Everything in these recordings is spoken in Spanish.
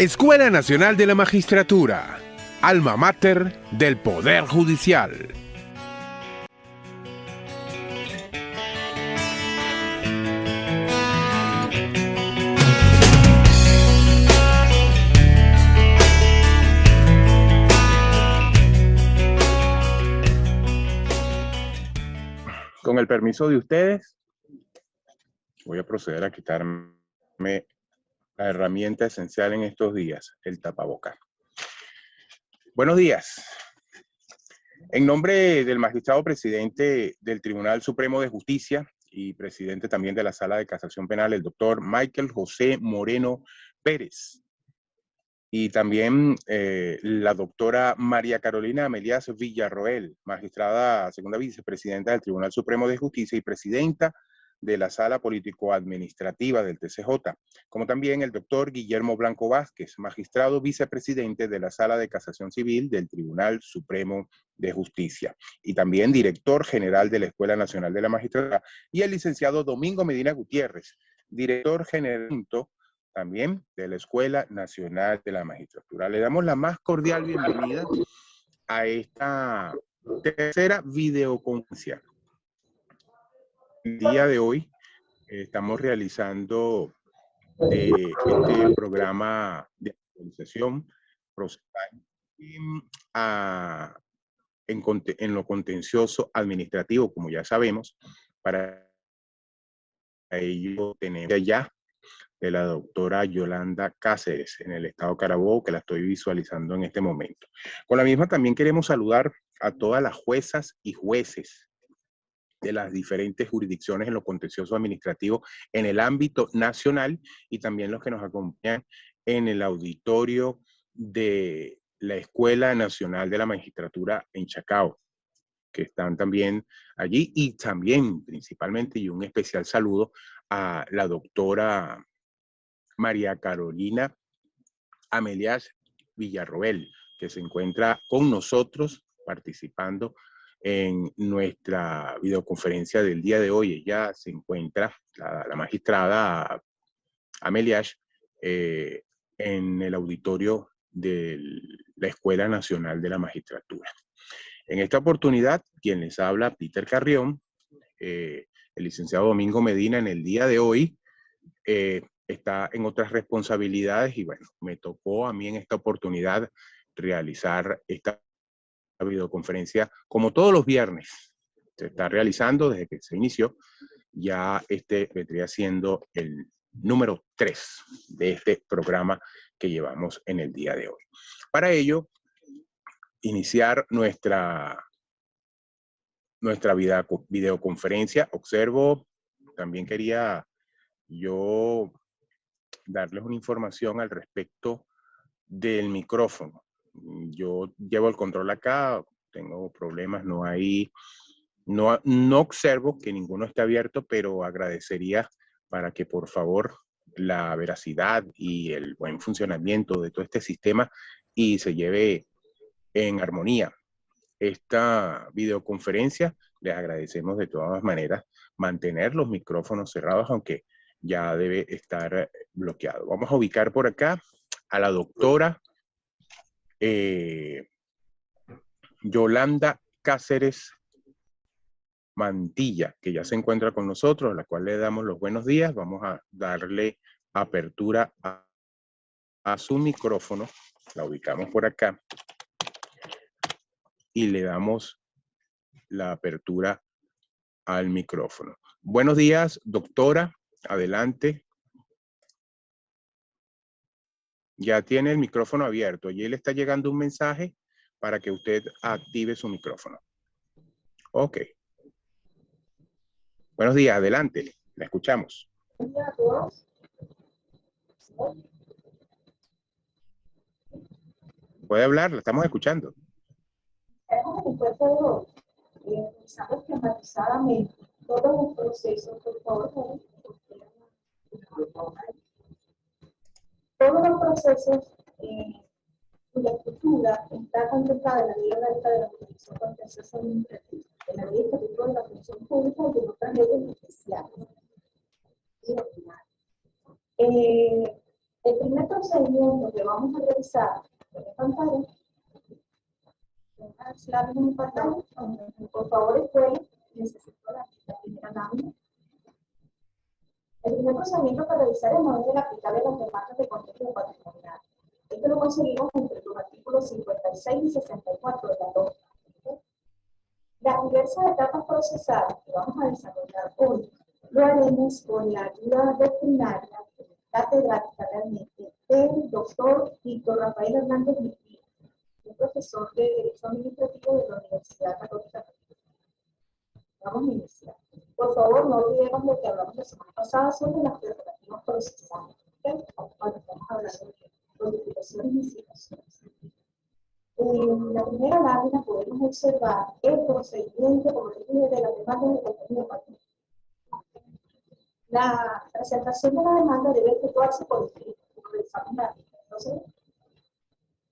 Escuela Nacional de la Magistratura, alma mater del Poder Judicial. Con el permiso de ustedes, voy a proceder a quitarme la herramienta esencial en estos días, el tapabocas. Buenos días. En nombre del magistrado presidente del Tribunal Supremo de Justicia y presidente también de la Sala de Casación Penal, el doctor Michael José Moreno Pérez, y también la doctora María Carolina Amelias Villarroel, magistrada segunda vicepresidenta del Tribunal Supremo de Justicia y presidenta de la Sala Político-Administrativa del TCJ, como también el doctor Guillermo Blanco Vázquez, magistrado vicepresidente de la Sala de Casación Civil del Tribunal Supremo de Justicia, y también director general de la Escuela Nacional de la Magistratura, y el licenciado Domingo Medina Gutiérrez, director general también de la Escuela Nacional de la Magistratura. Le damos la más cordial bienvenida a esta tercera videoconferencia. El día de hoy estamos realizando este programa de actualización procesal en lo contencioso administrativo, como ya sabemos. Para ello tenemos allá de la doctora Yolanda Cáceres en el estado Carabobo, que la estoy visualizando en este momento. Con la misma también queremos saludar a todas las juezas y jueces de las diferentes jurisdicciones en lo contencioso administrativo en el ámbito nacional, y también los que nos acompañan en el auditorio de la Escuela Nacional de la Magistratura en Chacao, que están también allí, y también principalmente, y un especial saludo a la doctora María Carolina Amelias Villarroel, que se encuentra con nosotros participando en nuestra videoconferencia del día de hoy. Ella se encuentra, la magistrada Amelias, en el auditorio de la Escuela Nacional de la Magistratura. En esta oportunidad, quien les habla, Peter Carrión, el licenciado Domingo Medina, en el día de hoy, está en otras responsabilidades, y bueno, me tocó a mí en esta oportunidad realizar esta videoconferencia como todos los viernes. Se está realizando desde que se inició. Ya este vendría siendo el número 3 de este programa que llevamos en el día de hoy. Para ello, iniciar nuestra videoconferencia. Observo, también quería yo darles una información al respecto del micrófono. Yo llevo el control acá, tengo problemas, no observo que ninguno esté abierto, pero agradecería para que por favor la veracidad y el buen funcionamiento de todo este sistema y se lleve en armonía esta videoconferencia. Les agradecemos de todas maneras mantener los micrófonos cerrados, aunque ya debe estar bloqueado. Vamos a ubicar por acá a la doctora Yolanda Cáceres Mantilla, que ya se encuentra con nosotros, a la cual le damos los buenos días. Vamos a darle apertura a su micrófono. La ubicamos por acá y le damos la apertura al micrófono. Buenos días, doctora. Adelante. Ya tiene el micrófono abierto. Allí le está llegando un mensaje para que usted active su micrófono. Ok. Buenos días, adelante. La escuchamos. Puede hablar, la estamos escuchando. Estamos esquematizadamente todos los procesos, por favor. Todos los procesos cuya estructura está contemplada en la ley orgánica de la Comisión Contencioso Administrativa, en la ley estatuto de la Función Pública y en otras leyes especiales y ordinarias. El primer procedimiento que vamos a realizar en la pantalla, en pantalla, por favor, escuela, necesito la primera lámina. El primer procedimiento para realizar el modelo aplicable a las demandas de contexto patrimonial. Esto lo conseguimos entre los artículos 56 y 64 de la LOA. Las diversas etapas procesales que vamos a desarrollar hoy lo haremos con la ayuda doctrinaria, catedrática realmente, del doctor Víctor Rafael Hernández Mejía, un profesor de Derecho Administrativo de la Universidad Católica. Vamos a iniciar. Por favor, no olvidemos lo que hablamos la semana pasada sobre las prerrogativas procesales. ¿Okay? Cuando estamos hablando de codificaciones y citaciones. En la primera lámina podemos observar el procedimiento como dije de la demanda de contenido patrimonial. La presentación de la demanda debe efectuarse por escrito, como revisamos la lámina. Entonces,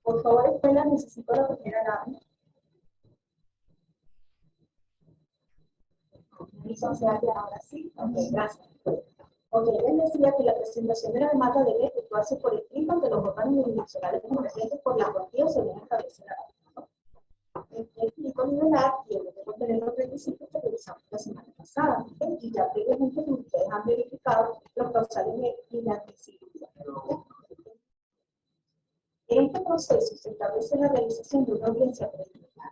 por favor, espera, necesito la primera lámina. Ahora sí, ok, gracias. Ok, les decía que la presentación de la demanda debe efectuarse por escrito ante los órganos jurisdiccionales competentes por la cuantía según establece la ley. El escrito nivelar tiene que contener los requisitos que revisamos la semana pasada, ¿okay? Y ya previamente ustedes han verificado los causales de inadmisibilidad. En este proceso se establece la realización de una audiencia preliminar.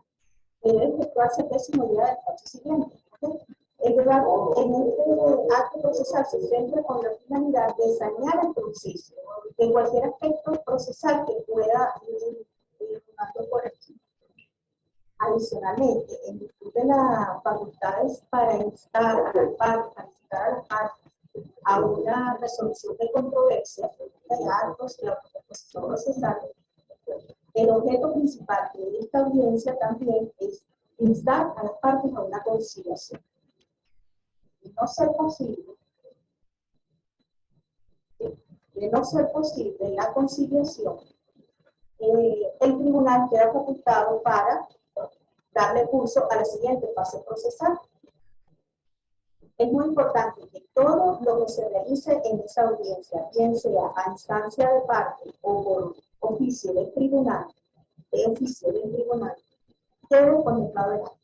Debe efectuarse el 10º día del plazo siguiente. ¿Okay? El debate en este acto procesal se centra con la finalidad de sanear el proceso de cualquier aspecto procesal que pueda ir por aquí. Adicionalmente, en virtud de las facultades para instar a las partes, a una resolución de controversia de actos de la proposición procesal, el objeto principal de esta audiencia también es instar a las partes a una conciliación. De no ser posible la conciliación, el tribunal queda facultado para darle curso a la siguiente fase procesal. Es muy importante que todo lo que se realice en esa audiencia, bien sea a instancia de parte o por oficio del tribunal, quede contemplado en acta.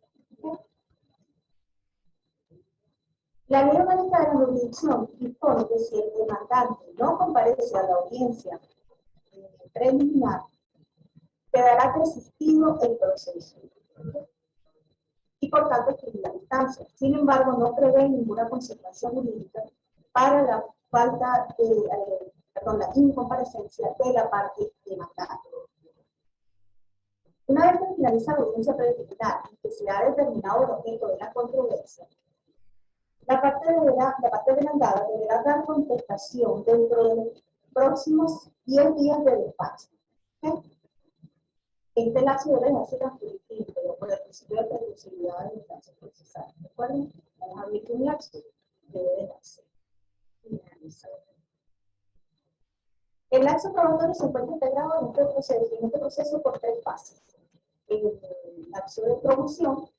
La ley orgánica de la jurisdicción dispone que si el demandante no comparece a la audiencia preliminar, quedará desistido el proceso y por tanto excluirá la instancia. Sin embargo, no prevé ninguna consecuencia jurídica para la falta de, la incomparecencia de la parte demandada. Una vez que finaliza la audiencia preliminar y que se ha determinado el objeto de la controversia, la parte demandada deberá dar contestación dentro de los próximos 10 días de despacho. ¿Okay? Este lapso debe dejarse transcurrir por el principio de producibilidad de la instancia procesal. ¿Recuerden? Vamos a abrir un lapso, debe dejarse finalizado. El lapso probatorio se encuentra integrado en este proceso por 3 fases. El lapso de promoción,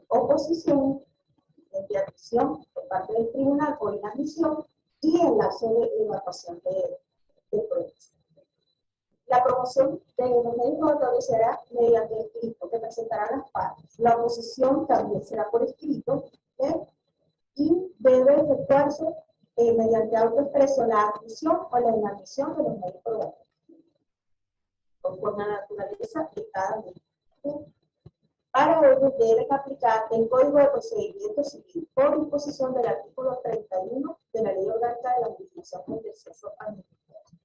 oposición, de admisión por parte del tribunal o inadmisión y el lapso de evacuación de pruebas. La promoción de los medios probatorios será mediante escrito que presentarán las partes. La oposición también será por escrito, ¿okay? Y debe efectuarse mediante auto expreso la admisión o la inadmisión de los medios probatorios, conforme a la naturaleza de cada medio. ¿Okay? Para ello deben aplicar el Código de Procedimiento Civil por disposición del artículo 31 de la Ley Orgánica de la Jurisdicción Contencioso Administrativo.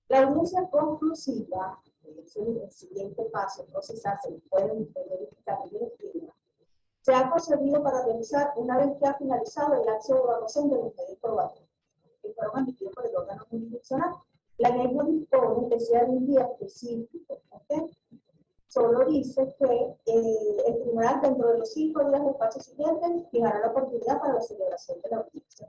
La audiencia conclusiva, es el siguiente paso procesal, se pueden verificar en el esquema, se ha concebido para realizar una vez que ha finalizado el acto de evaluación de los medios probatorios, que fueron admitidos por el órgano jurisdiccional. La ley no dispone que sea de un día específico, ¿okay? Solo dice que el tribunal dentro de los 5 días del paso siguiente fijará la oportunidad para la celebración de la audiencia.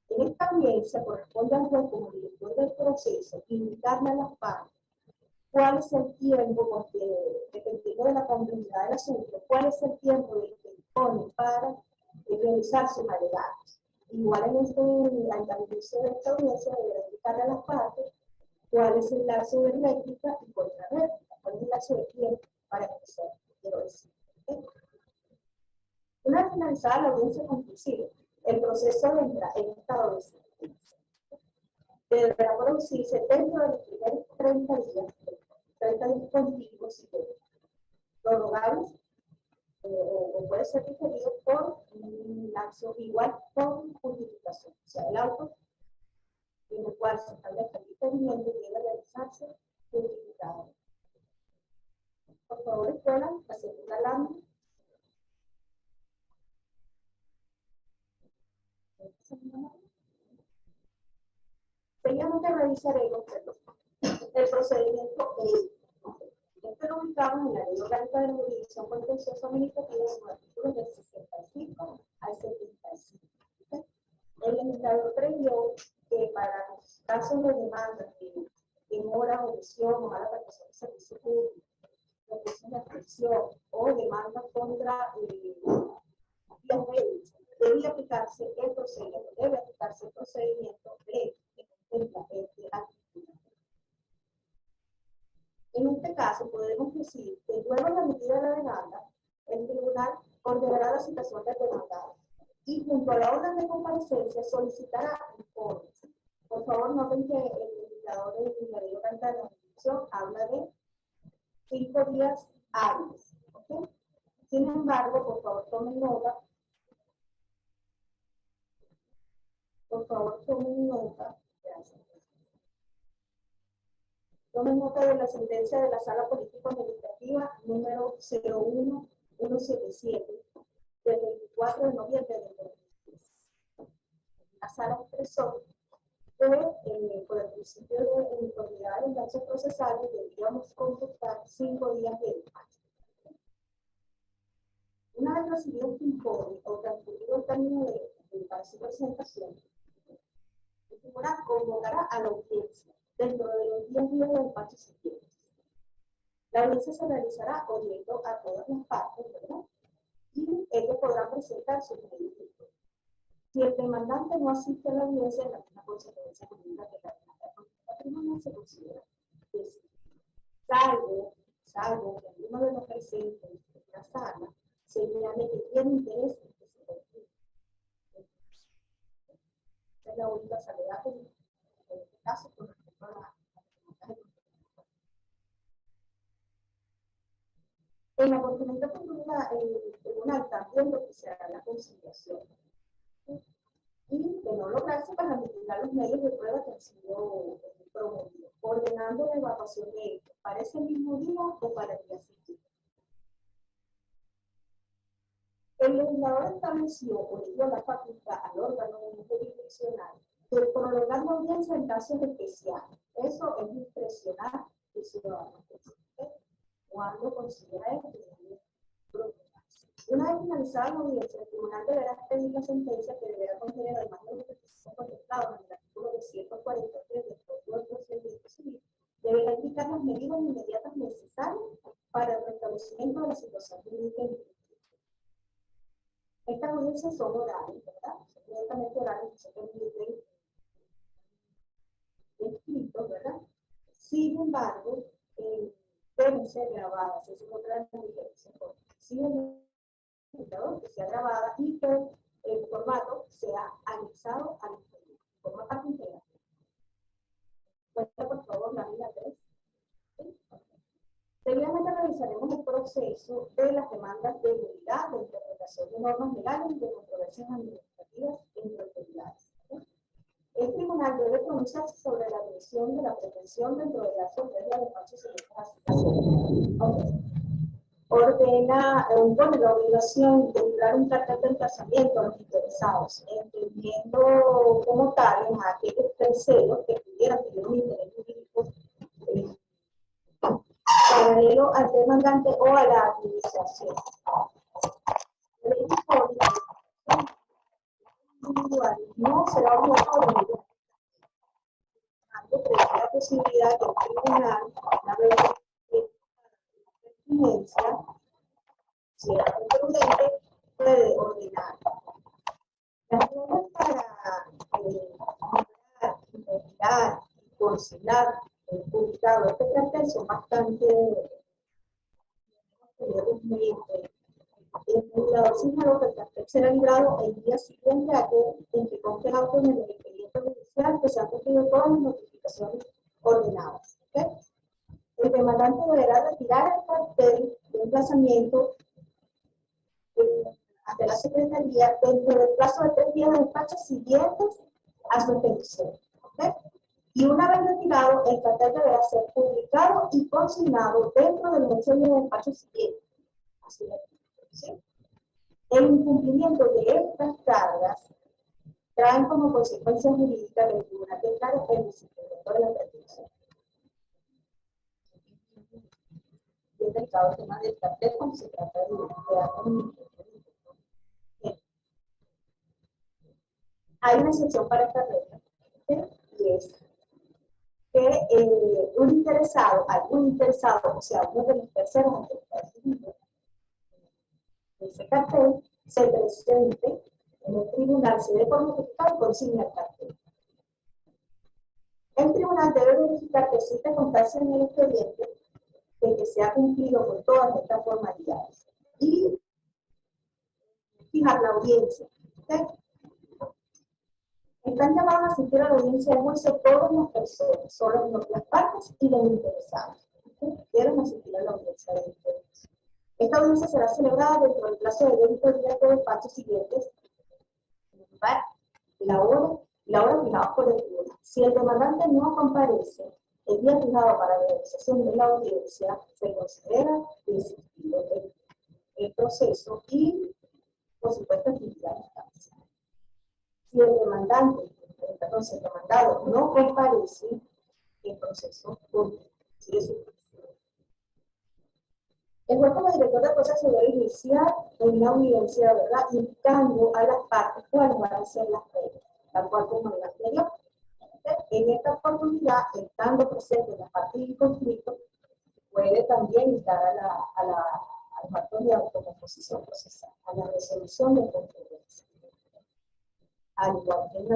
En esta audiencia corresponde al juez como director del proceso indicarle a las partes cuál es el tiempo, dependiendo de la complejidad del asunto, cuál es el tiempo del que dispone para realizar sus alegatos. Igual al inicio de esta audiencia deberá indicarle a las partes cuál es el lapso de réplica y contrarréplica, cuál es el lapso de tiempo para empezar, quiero decir. ¿Okay? Una vez finalizada la audiencia conclusiva, el proceso entra en estado de sentencia. Deberá producirse dentro de los primeros 30 días continuos, si prorrogables, o puede ser diferido por un lapso igual con justificación. O sea, el auto en el cual se establece el diferimiento debe realizarse justificado. Por favor, escuela, la segunda lámina. Seguidamente revisaremos el procedimiento Esto lo ubicamos en la Ley Orgánica de la Jurisdicción Contencioso Administrativa en los artículos del 65 al 75. ¿Okay? El legislador previó que para los casos de demanda de demora, omisión o mala prestación de servicio público, represión de afección o demanda contra vías médicas, debe aplicarse el procedimiento de En este caso, podemos decir que luego de la emitida de la demanda, el tribunal ordenará la citación del demandado y junto a la orden de comparecencia solicitará informes. Por favor, noten que el legislador de la Ley Orgánica de la Jurisdicción habla de 5 días hábiles. ¿Okay? Sin embargo, por favor, tomen nota. Por favor, tomen nota. Gracias. Tomen nota de la sentencia de la Sala Político-Administrativa número 01177 del 24 de noviembre de 2010. La Sala expresó que por el principio de uniformidad de los lazos procesales deberíamos computar 5 días de despacho. Una vez recibido este informe o transcurrido el término para su presentación, el tribunal convocará a la audiencia dentro de los 10 días de despacho siguientes. La audiencia se realizará oyendo a todas las partes, ¿verdad? Y ellos podrán presentar sus medidas. Si el demandante no asiste a la audiencia, en la misma consecuencia jurídica que la demanda patrimonial se considera decisiva. Salvo que alguno de los presentes en la sala señale que tiene interés en que se retire. Esa es la única salvedad en este caso con respecto a la en la consulta futura, el tribunal también propiciará la conciliación. Y de no lograrse para mitigar los medios de prueba que han sido promovidos, ordenando la evacuación de ellos para ese mismo día o para el día siguiente. El legislador estableció o le dio la facultad al órgano jurisdiccional de prolongar la audiencia en casos especiales. Eso es discrecional del ciudadano. Cuando considera que debe prolongarse. Una vez finalizada la audiencia, el tribunal deberá expedir la sentencia que deberá contener además de los requisitos contemplados en el artículo 243 del Código de Procedimiento Civil, deberá indicar las medidas inmediatas necesarias para el restablecimiento de la situación jurídica. Estas audiencias son orales, ¿verdad? Son directamente orales, que se permiten escritos, ¿verdad? Sin embargo, deben ser grabadas, eso es otra de las diferencias. Si el indicador que sea grabada y que el formato sea anexado al interior, forma parte integral. Cuenta, por favor, la línea 3. ¿Sí? Seguidamente realizaremos el proceso de las demandas de nulidad, de interpretación de normas legales y de controversias administrativas entre autoridades. El tribunal debe pronunciarse sobre la admisión de la pretensión dentro de la sorpresa de despacho ordena, impone la obligación de enviar un cartel de emplazamiento a los interesados, entendiendo como tales a aquellos terceros que pudieran tener un interés jurídico paralelo al demandante o a la administración. El individual no será obligatorio prevé la posibilidad de que el tribunal, una vez que pertinencia, si era prudente, puede ordenar. Las reglas para crear, consignar, publicado este cartel son bastante el regulador señaló que el cartel será librado el día siguiente a que conste el auto en el expediente judicial que se han cumplido todas las notificaciones ordenadas. ¿Okay? El demandante deberá retirar el cartel de emplazamiento ante la Secretaría dentro del plazo de 3 días de despacho siguientes a su expedición. ¿Okay? Y una vez retirado, el cartel deberá ser publicado y consignado dentro del mes de despacho siguiente. Así es. ¿Sí? El incumplimiento de estas cargas traen como consecuencia jurídica que el tribunal declare el incumplimiento de la prescripción. Es delicado el tema del cartel cuando se trata de un. Hay una excepción para esta regla, ¿sí? Y es que algún interesado, o sea, uno de los terceros de ese cartel, se presente en el tribunal, se dé por notificado y consigna el cartel. El tribunal debe verificar que existe constancia en el expediente de que se ha cumplido con todas estas formalidades y fijar la audiencia. ¿Okay? Están llamados a asistir a la audiencia de juicio todas las personas, solo las partes y los interesados. ¿Okay? Deben asistir a la audiencia de juicio. Esta audiencia será celebrada dentro del plazo de 20 días de despacho siguientes, la hora fijada por el tribunal. Si el demandante no comparece el día fijado para la realización de la audiencia, se considera desistido el proceso y, por supuesto, actividad de instancia. Si el demandante, entonces el demandado no comparece, el proceso sigue su curso. El juez como director del proceso debe iniciar en la audiencia, ¿verdad?, indicando a las partes cuáles van a ser las reglas, tal cual como en la anterior. En esta oportunidad, estando presente la parte en conflicto, puede también instar al factor de autocomposición procesal, a la resolución de controversia. Al igual que el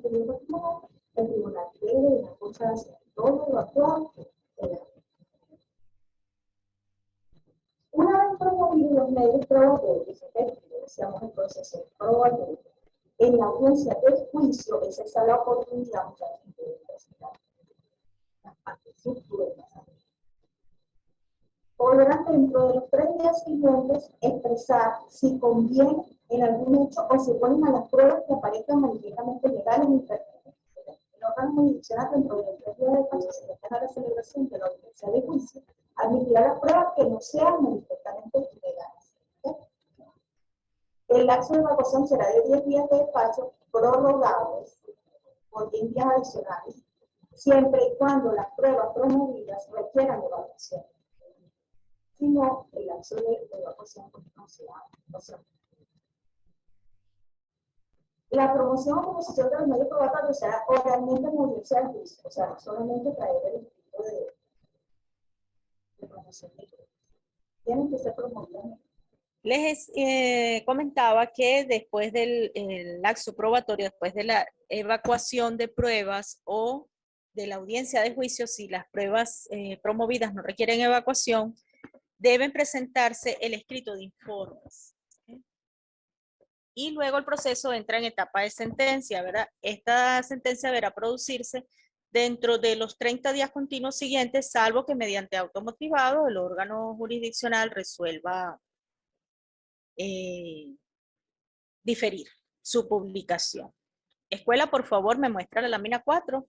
tribunal debe de las cosas todo lo actual en la. Una vez promovidos los medios probatorios, decíamos el proceso probatorio, en la audiencia del juicio, esa es la oportunidad de presentar las partes subjuveniles. Podrán dentro de los 3 días siguientes expresar si conviene en algún hecho o se oponen a las pruebas que aparezcan manifiestamente legales y pertinentes. El órgano jurisdiccional dentro de los 3 días de despacho se deja la celebración de la audiencia de juicio, admitirá las pruebas que no sean manifiestamente legales. ¿Okay? El lapso de evacuación será de 10 días de despacho prorrogables por 10 días adicionales, siempre y cuando las pruebas promovidas requieran evaluación. Si no, el lapso de evacuación no será. La promoción o oposición de los medios probatorios será oralmente en la audiencia del juicio, o sea, no solamente traer el escrito de promoción de juicio. Tienen que ser promovidas. Les comentaba que después del lapso probatorio, después de la evacuación de pruebas o de la audiencia de juicio, si las pruebas promovidas no requieren evacuación, deben presentarse el escrito de informes. ¿Okay? Y luego el proceso entra en etapa de sentencia, ¿verdad? Esta sentencia deberá producirse dentro de los 30 días continuos siguientes, salvo que mediante automotivado el órgano jurisdiccional resuelva diferir su publicación. Escuela, por favor, me muestra la lámina 4.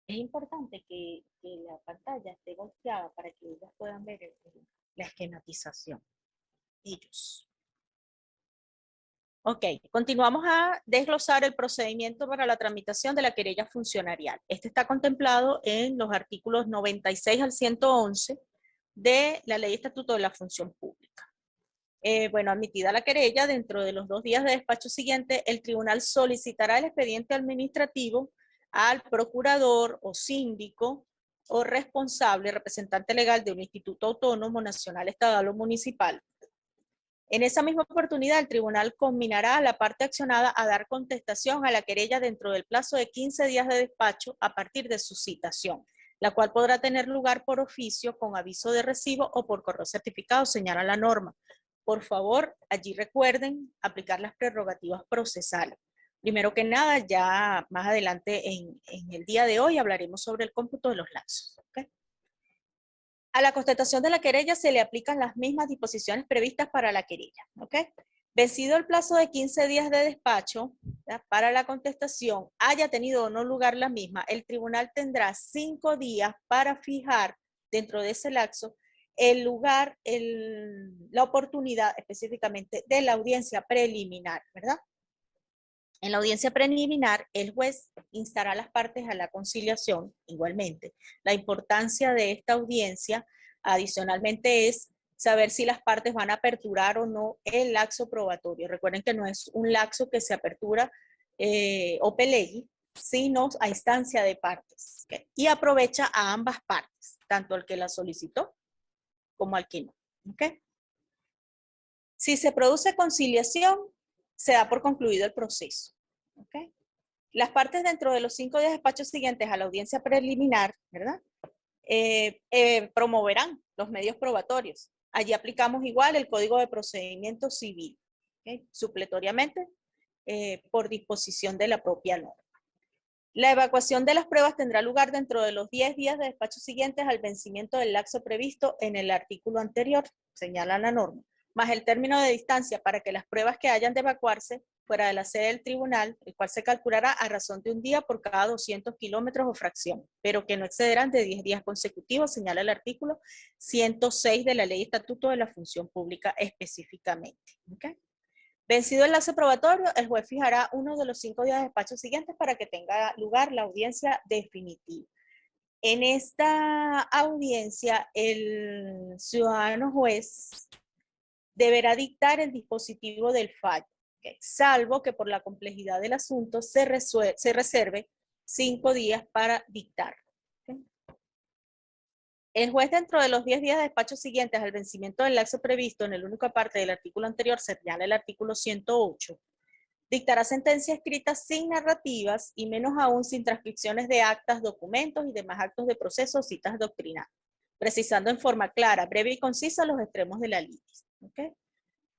Es importante que la pantalla esté volteada para que ellos puedan ver la esquematización. Ellos. Ok, continuamos a desglosar el procedimiento para la tramitación de la querella funcionarial. Este está contemplado en los artículos 96 al 111 de la Ley Estatuto de la Función Pública. Bueno, admitida la querella, dentro de los 2 días de despacho siguiente, el tribunal solicitará el expediente administrativo al procurador o síndico o responsable, representante legal de un instituto autónomo, nacional, estatal o municipal, En esa misma oportunidad, el tribunal combinará a la parte accionada a dar contestación a la querella dentro del plazo de 15 días de despacho a partir de su citación, la cual podrá tener lugar por oficio, con aviso de recibo o por correo certificado, señala la norma. Por favor, allí recuerden aplicar las prerrogativas procesales. Primero que nada, ya más adelante en el día de hoy hablaremos sobre el cómputo de los lapsos. ¿Okay? A la contestación de la querella se le aplican las mismas disposiciones previstas para la querella. ¿Okay? Vencido el plazo de 15 días de despacho, ¿ya?, para la contestación, haya tenido o no lugar la misma, el tribunal tendrá 5 días para fijar dentro de ese lapso el lugar, la oportunidad específicamente de la audiencia preliminar, ¿verdad? En la audiencia preliminar, el juez instará a las partes a la conciliación, igualmente. La importancia de esta audiencia, adicionalmente, es saber si las partes van a aperturar o no el laxo probatorio. Recuerden que no es un laxo que se apertura o pelegui, sino a instancia de partes. ¿Okay? Y aprovecha a ambas partes, tanto al que la solicitó como al que no. ¿Okay? Si se produce conciliación, se da por concluido el proceso. ¿Okay? Las partes dentro de los 5 días de despacho siguientes a la audiencia preliminar, ¿verdad? Promoverán los medios probatorios. Allí aplicamos igual el Código de Procedimiento Civil, ¿okay? Supletoriamente, por disposición de la propia norma. La evacuación de las pruebas tendrá lugar dentro de los 10 días de despacho siguientes al vencimiento del lapso previsto en el artículo anterior, señala la norma, más el término de distancia para que las pruebas que hayan de evacuarse fuera de la sede del tribunal, el cual se calculará a razón de un día por cada 200 kilómetros o fracción, pero que no excederán de 10 días consecutivos, señala el artículo 106 de la Ley Estatuto de la Función Pública específicamente. ¿Okay? Vencido el lapso probatorio, el juez fijará uno de los 5 días de despacho siguientes para que tenga lugar la audiencia definitiva. En esta audiencia, el ciudadano juez deberá dictar el dispositivo del fallo, ¿okay? Salvo que por la complejidad del asunto se reserve 5 días para dictar. ¿Okay? El juez, dentro de los 10 días de despacho siguientes al vencimiento del lapso previsto en el único aparte del artículo anterior, señala el artículo 108, dictará sentencia escrita sin narrativas y menos aún sin transcripciones de actas, documentos y demás actos de proceso o citas doctrinales, precisando en forma clara, breve y concisa los extremos de la litis. ¿Okay?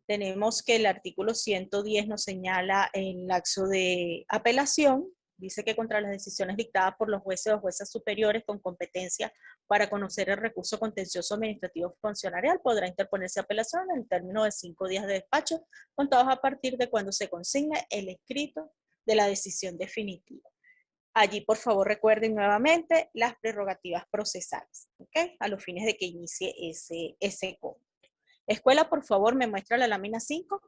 Tenemos que el artículo 110 nos señala el lapso de apelación. Dice que contra las decisiones dictadas por los jueces o juezas superiores con competencia para conocer el recurso contencioso administrativo funcionarial podrá interponerse apelación en el término de 5 días de despacho, contados a partir de cuando se consigne el escrito de la decisión definitiva. Allí, por favor, recuerden nuevamente las prerrogativas procesales, ¿okay? A los fines de que inicie ese cómputo. Escuela, por favor, me muestra la lámina 5.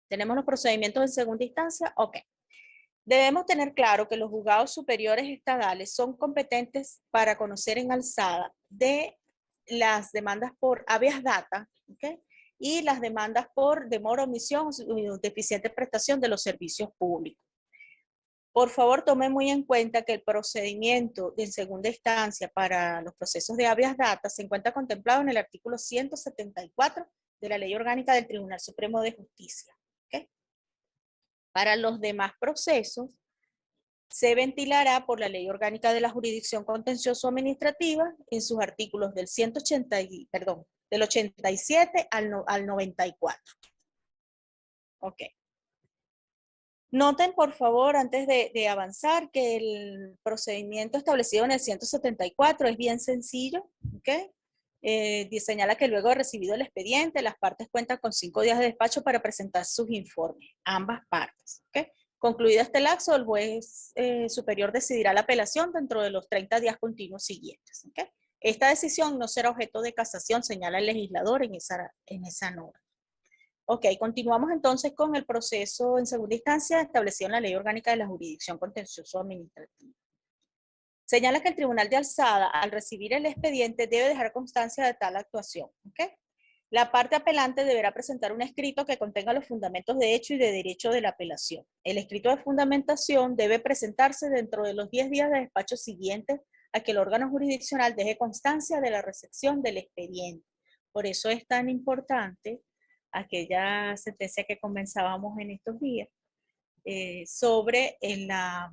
¿Tenemos los procedimientos en segunda instancia? Ok. Debemos tener claro que los juzgados superiores estadales son competentes para conocer en alzada de las demandas por habeas data, ¿okay? Y las demandas por demora, omisión o deficiente prestación de los servicios públicos. Por favor, tomen muy en cuenta que el procedimiento de segunda instancia para los procesos de habeas data se encuentra contemplado en el artículo 174 de la Ley Orgánica del Tribunal Supremo de Justicia. ¿Okay? Para los demás procesos, se ventilará por la Ley Orgánica de la Jurisdicción Contencioso Administrativa en sus artículos del 87 al 94. Ok. Noten, por favor, antes de avanzar, que el procedimiento establecido en el 174 es bien sencillo, ¿ok? Señala que luego de recibido el expediente, las partes cuentan con 5 días de despacho para presentar sus informes, ambas partes, ¿ok? Concluido este lapso, el juez superior decidirá la apelación dentro de los 30 días continuos siguientes, ¿ok? Esta decisión no será objeto de casación, señala el legislador en esa norma. Ok, continuamos entonces con el proceso en segunda instancia establecido en la Ley Orgánica de la Jurisdicción Contencioso Administrativa. Señala que el Tribunal de Alzada, al recibir el expediente, debe dejar constancia de tal actuación. ¿Okay? La parte apelante deberá presentar un escrito que contenga los fundamentos de hecho y de derecho de la apelación. El escrito de fundamentación debe presentarse dentro de los 10 días de despacho siguientes a que el órgano jurisdiccional deje constancia de la recepción del expediente. Por eso es tan importante aquella sentencia que comenzábamos en estos días sobre la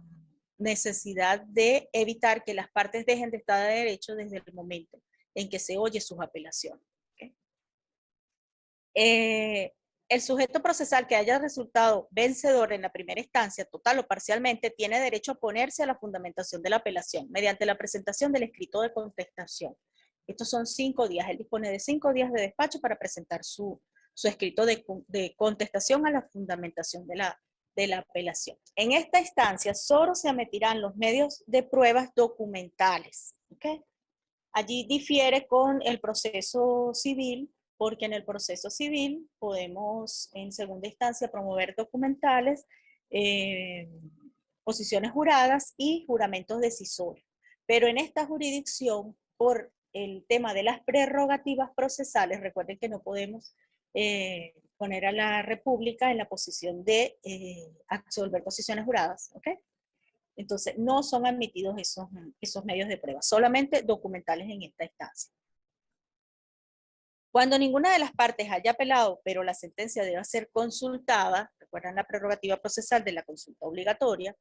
necesidad de evitar que las partes dejen de estar de derecho desde el momento en que se oye sus apelaciones. ¿Okay? El sujeto procesal que haya resultado vencedor en la primera instancia, total o parcialmente, tiene derecho a oponerse a la fundamentación de la apelación mediante la presentación del escrito de contestación. Estos son 5 días. Él dispone de 5 días de despacho para presentar su escrito de contestación a la fundamentación de la apelación. En esta instancia solo se admitirán los medios de pruebas documentales. ¿Okay? Allí difiere con el proceso civil, porque en el proceso civil podemos en segunda instancia promover documentales, posiciones juradas y juramentos decisorios. Pero en esta jurisdicción, por el tema de las prerrogativas procesales, recuerden que no podemos poner a la República en la posición de absolver posiciones juradas, ¿ok? Entonces, no son admitidos esos medios de prueba, solamente documentales en esta instancia. Cuando ninguna de las partes haya apelado, pero la sentencia debe ser consultada, recuerdan la prerrogativa procesal de la consulta obligatoria,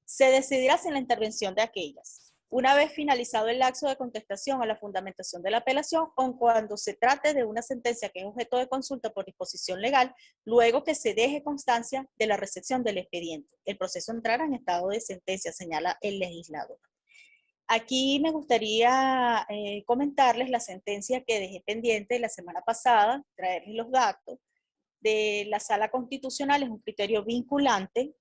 se decidirá sin la intervención de aquellas. Una vez finalizado el lapso de contestación a la fundamentación de la apelación, o cuando se trate de una sentencia que es objeto de consulta por disposición legal, luego que se deje constancia de la recepción del expediente. El proceso entrará en estado de sentencia, señala el legislador. Aquí me gustaría comentarles la sentencia que dejé pendiente la semana pasada, traerles los datos de la Sala Constitucional, es un criterio vinculante,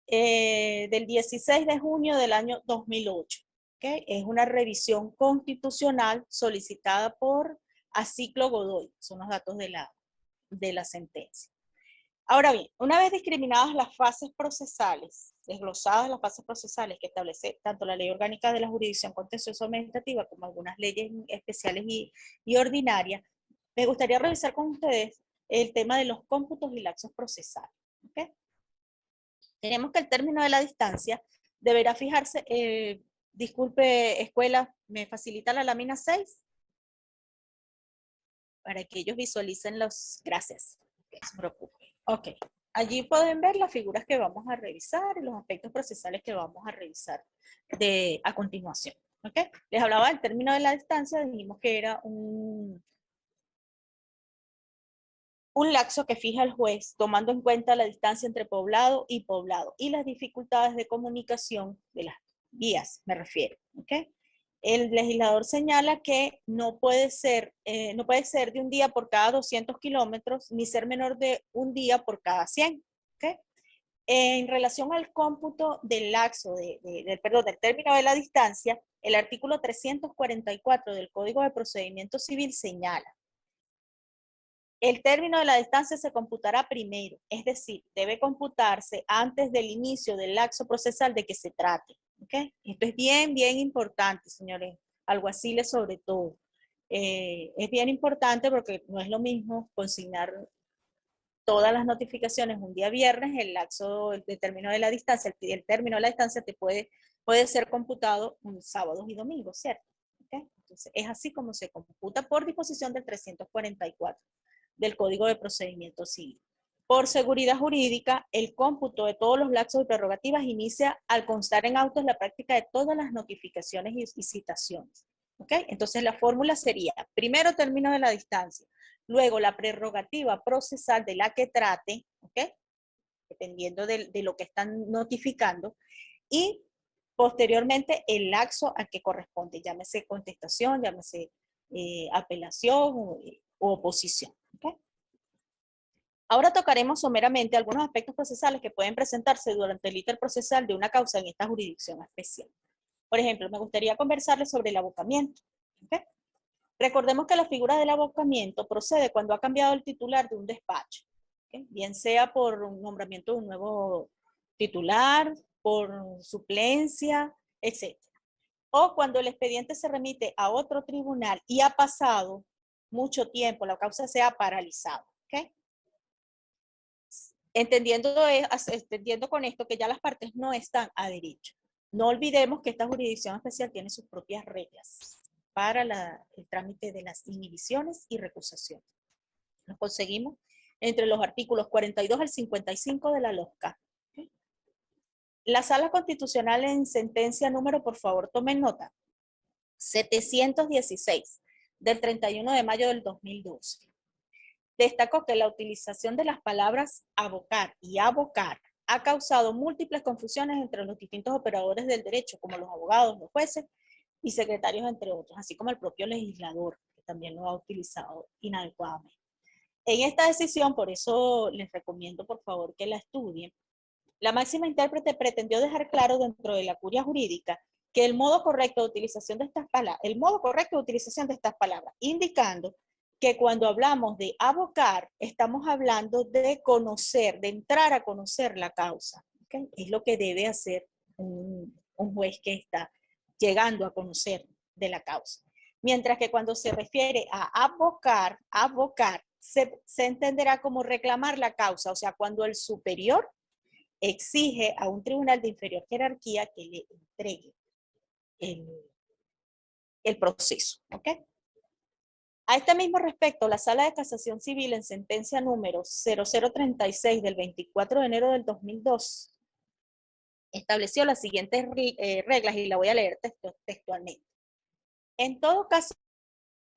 del 16 de junio del año 2008. ¿Okay? Es una revisión constitucional solicitada por Aciclo Godoy, son los datos de la sentencia. Ahora bien, una vez discriminadas las fases procesales, desglosadas las fases procesales que establece tanto la Ley Orgánica de la Jurisdicción Contencioso Administrativa como algunas leyes especiales y ordinarias, me gustaría revisar con ustedes el tema de los cómputos y lapsos procesales. ¿Okay? Tenemos que el término de la distancia deberá fijarse, disculpe escuela, ¿me facilita la lámina 6? Para que ellos visualicen los, gracias, no se preocupen. Ok, allí pueden ver las figuras que vamos a revisar y los aspectos procesales que vamos a revisar a continuación. ¿Ok? Les hablaba del término de la distancia, dijimos que era un lapso que fija el juez, tomando en cuenta la distancia entre poblado y las dificultades de comunicación de las vías, me refiero. ¿Ok? El legislador señala que no puede ser de un día por cada 200 kilómetros, ni ser menor de un día por cada 100. ¿Okay? En relación al cómputo del lapso, del término de la distancia, el artículo 344 del Código de Procedimiento Civil señala: el término de la distancia se computará primero, es decir, debe computarse antes del inicio del lapso procesal de que se trate. ¿Okay? Esto es bien, bien importante, señores, alguaciles sobre todo. Es bien importante porque no es lo mismo consignar todas las notificaciones un día viernes, el lapso de término de la distancia, el término de la distancia puede ser computado un sábados y domingos, ¿cierto? ¿Okay? Entonces, es así como se computa por disposición del 344 del Código de Procedimiento Civil. Por seguridad jurídica, el cómputo de todos los lapsos y prerrogativas inicia al constar en autos la práctica de todas las notificaciones y citaciones. ¿Okay? Entonces la fórmula sería, primero término de la distancia, luego la prerrogativa procesal de la que trate, ¿okay? Dependiendo de lo que están notificando, y posteriormente el lapso al que corresponde, llámese contestación, llámese apelación o oposición. ¿Okay? Ahora tocaremos someramente algunos aspectos procesales que pueden presentarse durante el íter procesal de una causa en esta jurisdicción especial. Por ejemplo, me gustaría conversarles sobre el abocamiento. ¿Okay? Recordemos que la figura del abocamiento procede cuando ha cambiado el titular de un despacho. ¿Okay? Bien sea por un nombramiento de un nuevo titular, por suplencia, etc. O cuando el expediente se remite a otro tribunal y ha pasado mucho tiempo, la causa se ha paralizado. ¿Okay? Entendiendo con esto que ya las partes no están a derecho. No olvidemos que esta jurisdicción especial tiene sus propias reglas para el trámite de las inhibiciones y recusaciones. Los conseguimos entre los artículos 42 al 55 de la LOSCA. ¿Okay? La Sala Constitucional en sentencia número, por favor, tomen nota, 716 del 31 de mayo del 2012. Destacó que la utilización de las palabras abocar y abocar ha causado múltiples confusiones entre los distintos operadores del derecho, como los abogados, los jueces y secretarios, entre otros, así como el propio legislador, que también lo ha utilizado inadecuadamente. En esta decisión, por eso les recomiendo por favor que la estudien, la máxima intérprete pretendió dejar claro dentro de la curia jurídica que el modo correcto de utilización de estas palabras, indicando que cuando hablamos de abocar, estamos hablando de conocer, de entrar a conocer la causa. ¿Okay? Es lo que debe hacer un juez que está llegando a conocer de la causa. Mientras que cuando se refiere a abocar, se entenderá como reclamar la causa, o sea, cuando el superior exige a un tribunal de inferior jerarquía que le entregue el proceso. ¿Ok? A este mismo respecto, la Sala de Casación Civil en sentencia número 0036 del 24 de enero del 2002 estableció las siguientes reglas y la voy a leer textualmente. En todo caso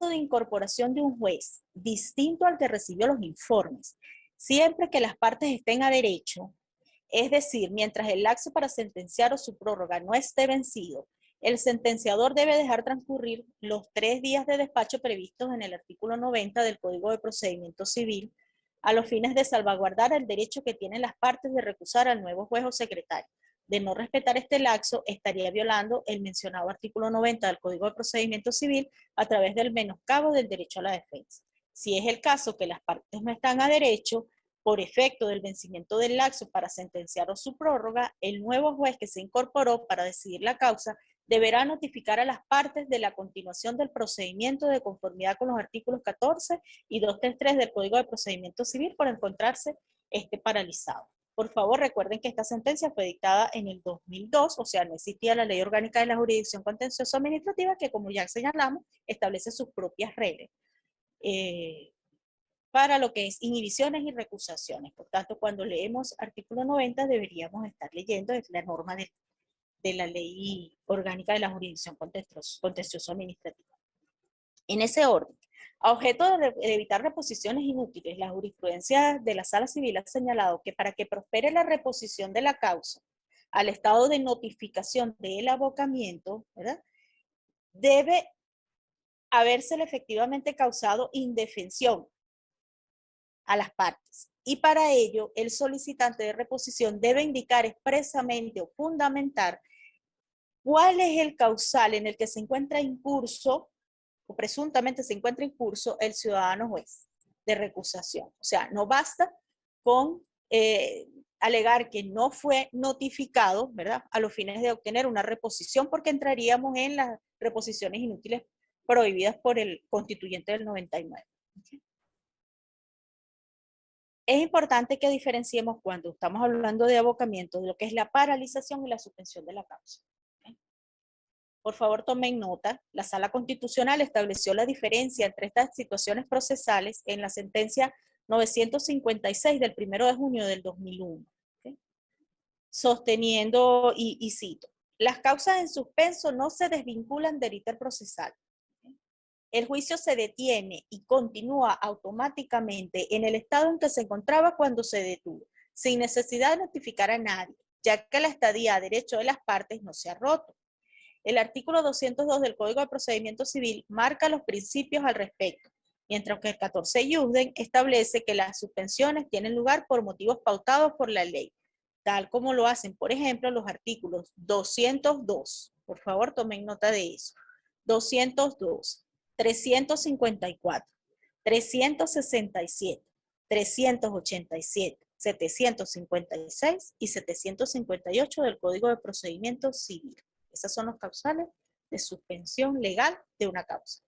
de incorporación de un juez distinto al que recibió los informes, siempre que las partes estén a derecho, es decir, mientras el lapso para sentenciar o su prórroga no esté vencido, el sentenciador debe dejar transcurrir los 3 días de despacho previstos en el artículo 90 del Código de Procedimiento Civil a los fines de salvaguardar el derecho que tienen las partes de recusar al nuevo juez o secretario. De no respetar este lapso, estaría violando el mencionado artículo 90 del Código de Procedimiento Civil a través del menoscabo del derecho a la defensa. Si es el caso que las partes no están a derecho, por efecto del vencimiento del lapso para sentenciar o su prórroga, el nuevo juez que se incorporó para decidir la causa deberá notificar a las partes de la continuación del procedimiento de conformidad con los artículos 14 y 233 del Código de Procedimiento Civil por encontrarse paralizado. Por favor, recuerden que esta sentencia fue dictada en el 2002, o sea, no existía la Ley Orgánica de la Jurisdicción Contencioso Administrativa, que como ya señalamos, establece sus propias reglas para lo que es inhibiciones y recusaciones. Por tanto, cuando leemos artículo 90, deberíamos estar leyendo la norma de la Ley Orgánica de la Jurisdicción Contencioso Administrativa. En ese orden, a objeto de evitar reposiciones inútiles, la jurisprudencia de la Sala Civil ha señalado que para que prospere la reposición de la causa al estado de notificación del abocamiento, ¿verdad?, debe habérsele efectivamente causado indefensión a las partes. Y para ello, el solicitante de reposición debe indicar expresamente o fundamentar cuál es el causal en el que se encuentra incurso o presuntamente se encuentra incurso el ciudadano juez de recusación. O sea, no basta con alegar que no fue notificado, ¿verdad?, a los fines de obtener una reposición, porque entraríamos en las reposiciones inútiles prohibidas por el constituyente del 99. ¿Okay? Es importante que diferenciemos cuando estamos hablando de abocamiento de lo que es la paralización y la suspensión de la causa. ¿Okay? Por favor, tomen nota. La Sala Constitucional estableció la diferencia entre estas situaciones procesales en la sentencia 956 del 1 de junio del 2001. ¿Okay? Sosteniendo, y cito, las causas en suspenso no se desvinculan del íter procesal. El juicio se detiene y continúa automáticamente en el estado en que se encontraba cuando se detuvo, sin necesidad de notificar a nadie, ya que la estadía a derecho de las partes no se ha roto. El artículo 202 del Código de Procedimiento Civil marca los principios al respecto, mientras que el 14 iusden establece que las suspensiones tienen lugar por motivos pautados por la ley, tal como lo hacen, por ejemplo, los artículos 202. Por favor, tomen nota de eso. 202. 354, 367, 387, 756 y 758 del Código de Procedimiento Civil. Esas son los causales de suspensión legal de una causa.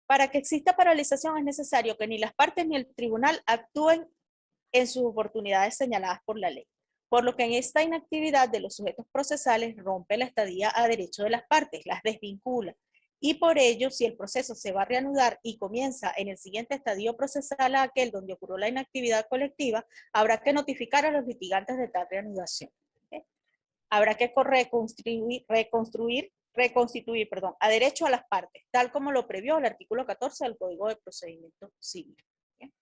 Para que exista paralización es necesario que ni las partes ni el tribunal actúen en sus oportunidades señaladas por la ley. por lo que en esta inactividad de los sujetos procesales rompe la estadía a derecho de las partes, las desvincula. Y por ello, si el proceso se va a reanudar y comienza en el siguiente estadio procesal a aquel donde ocurrió la inactividad colectiva, habrá que notificar a los litigantes de tal reanudación. ¿Okay? Habrá que reconstituir a derecho a las partes, tal como lo previó el artículo 14 del Código de Procedimiento Civil. ¿Okay?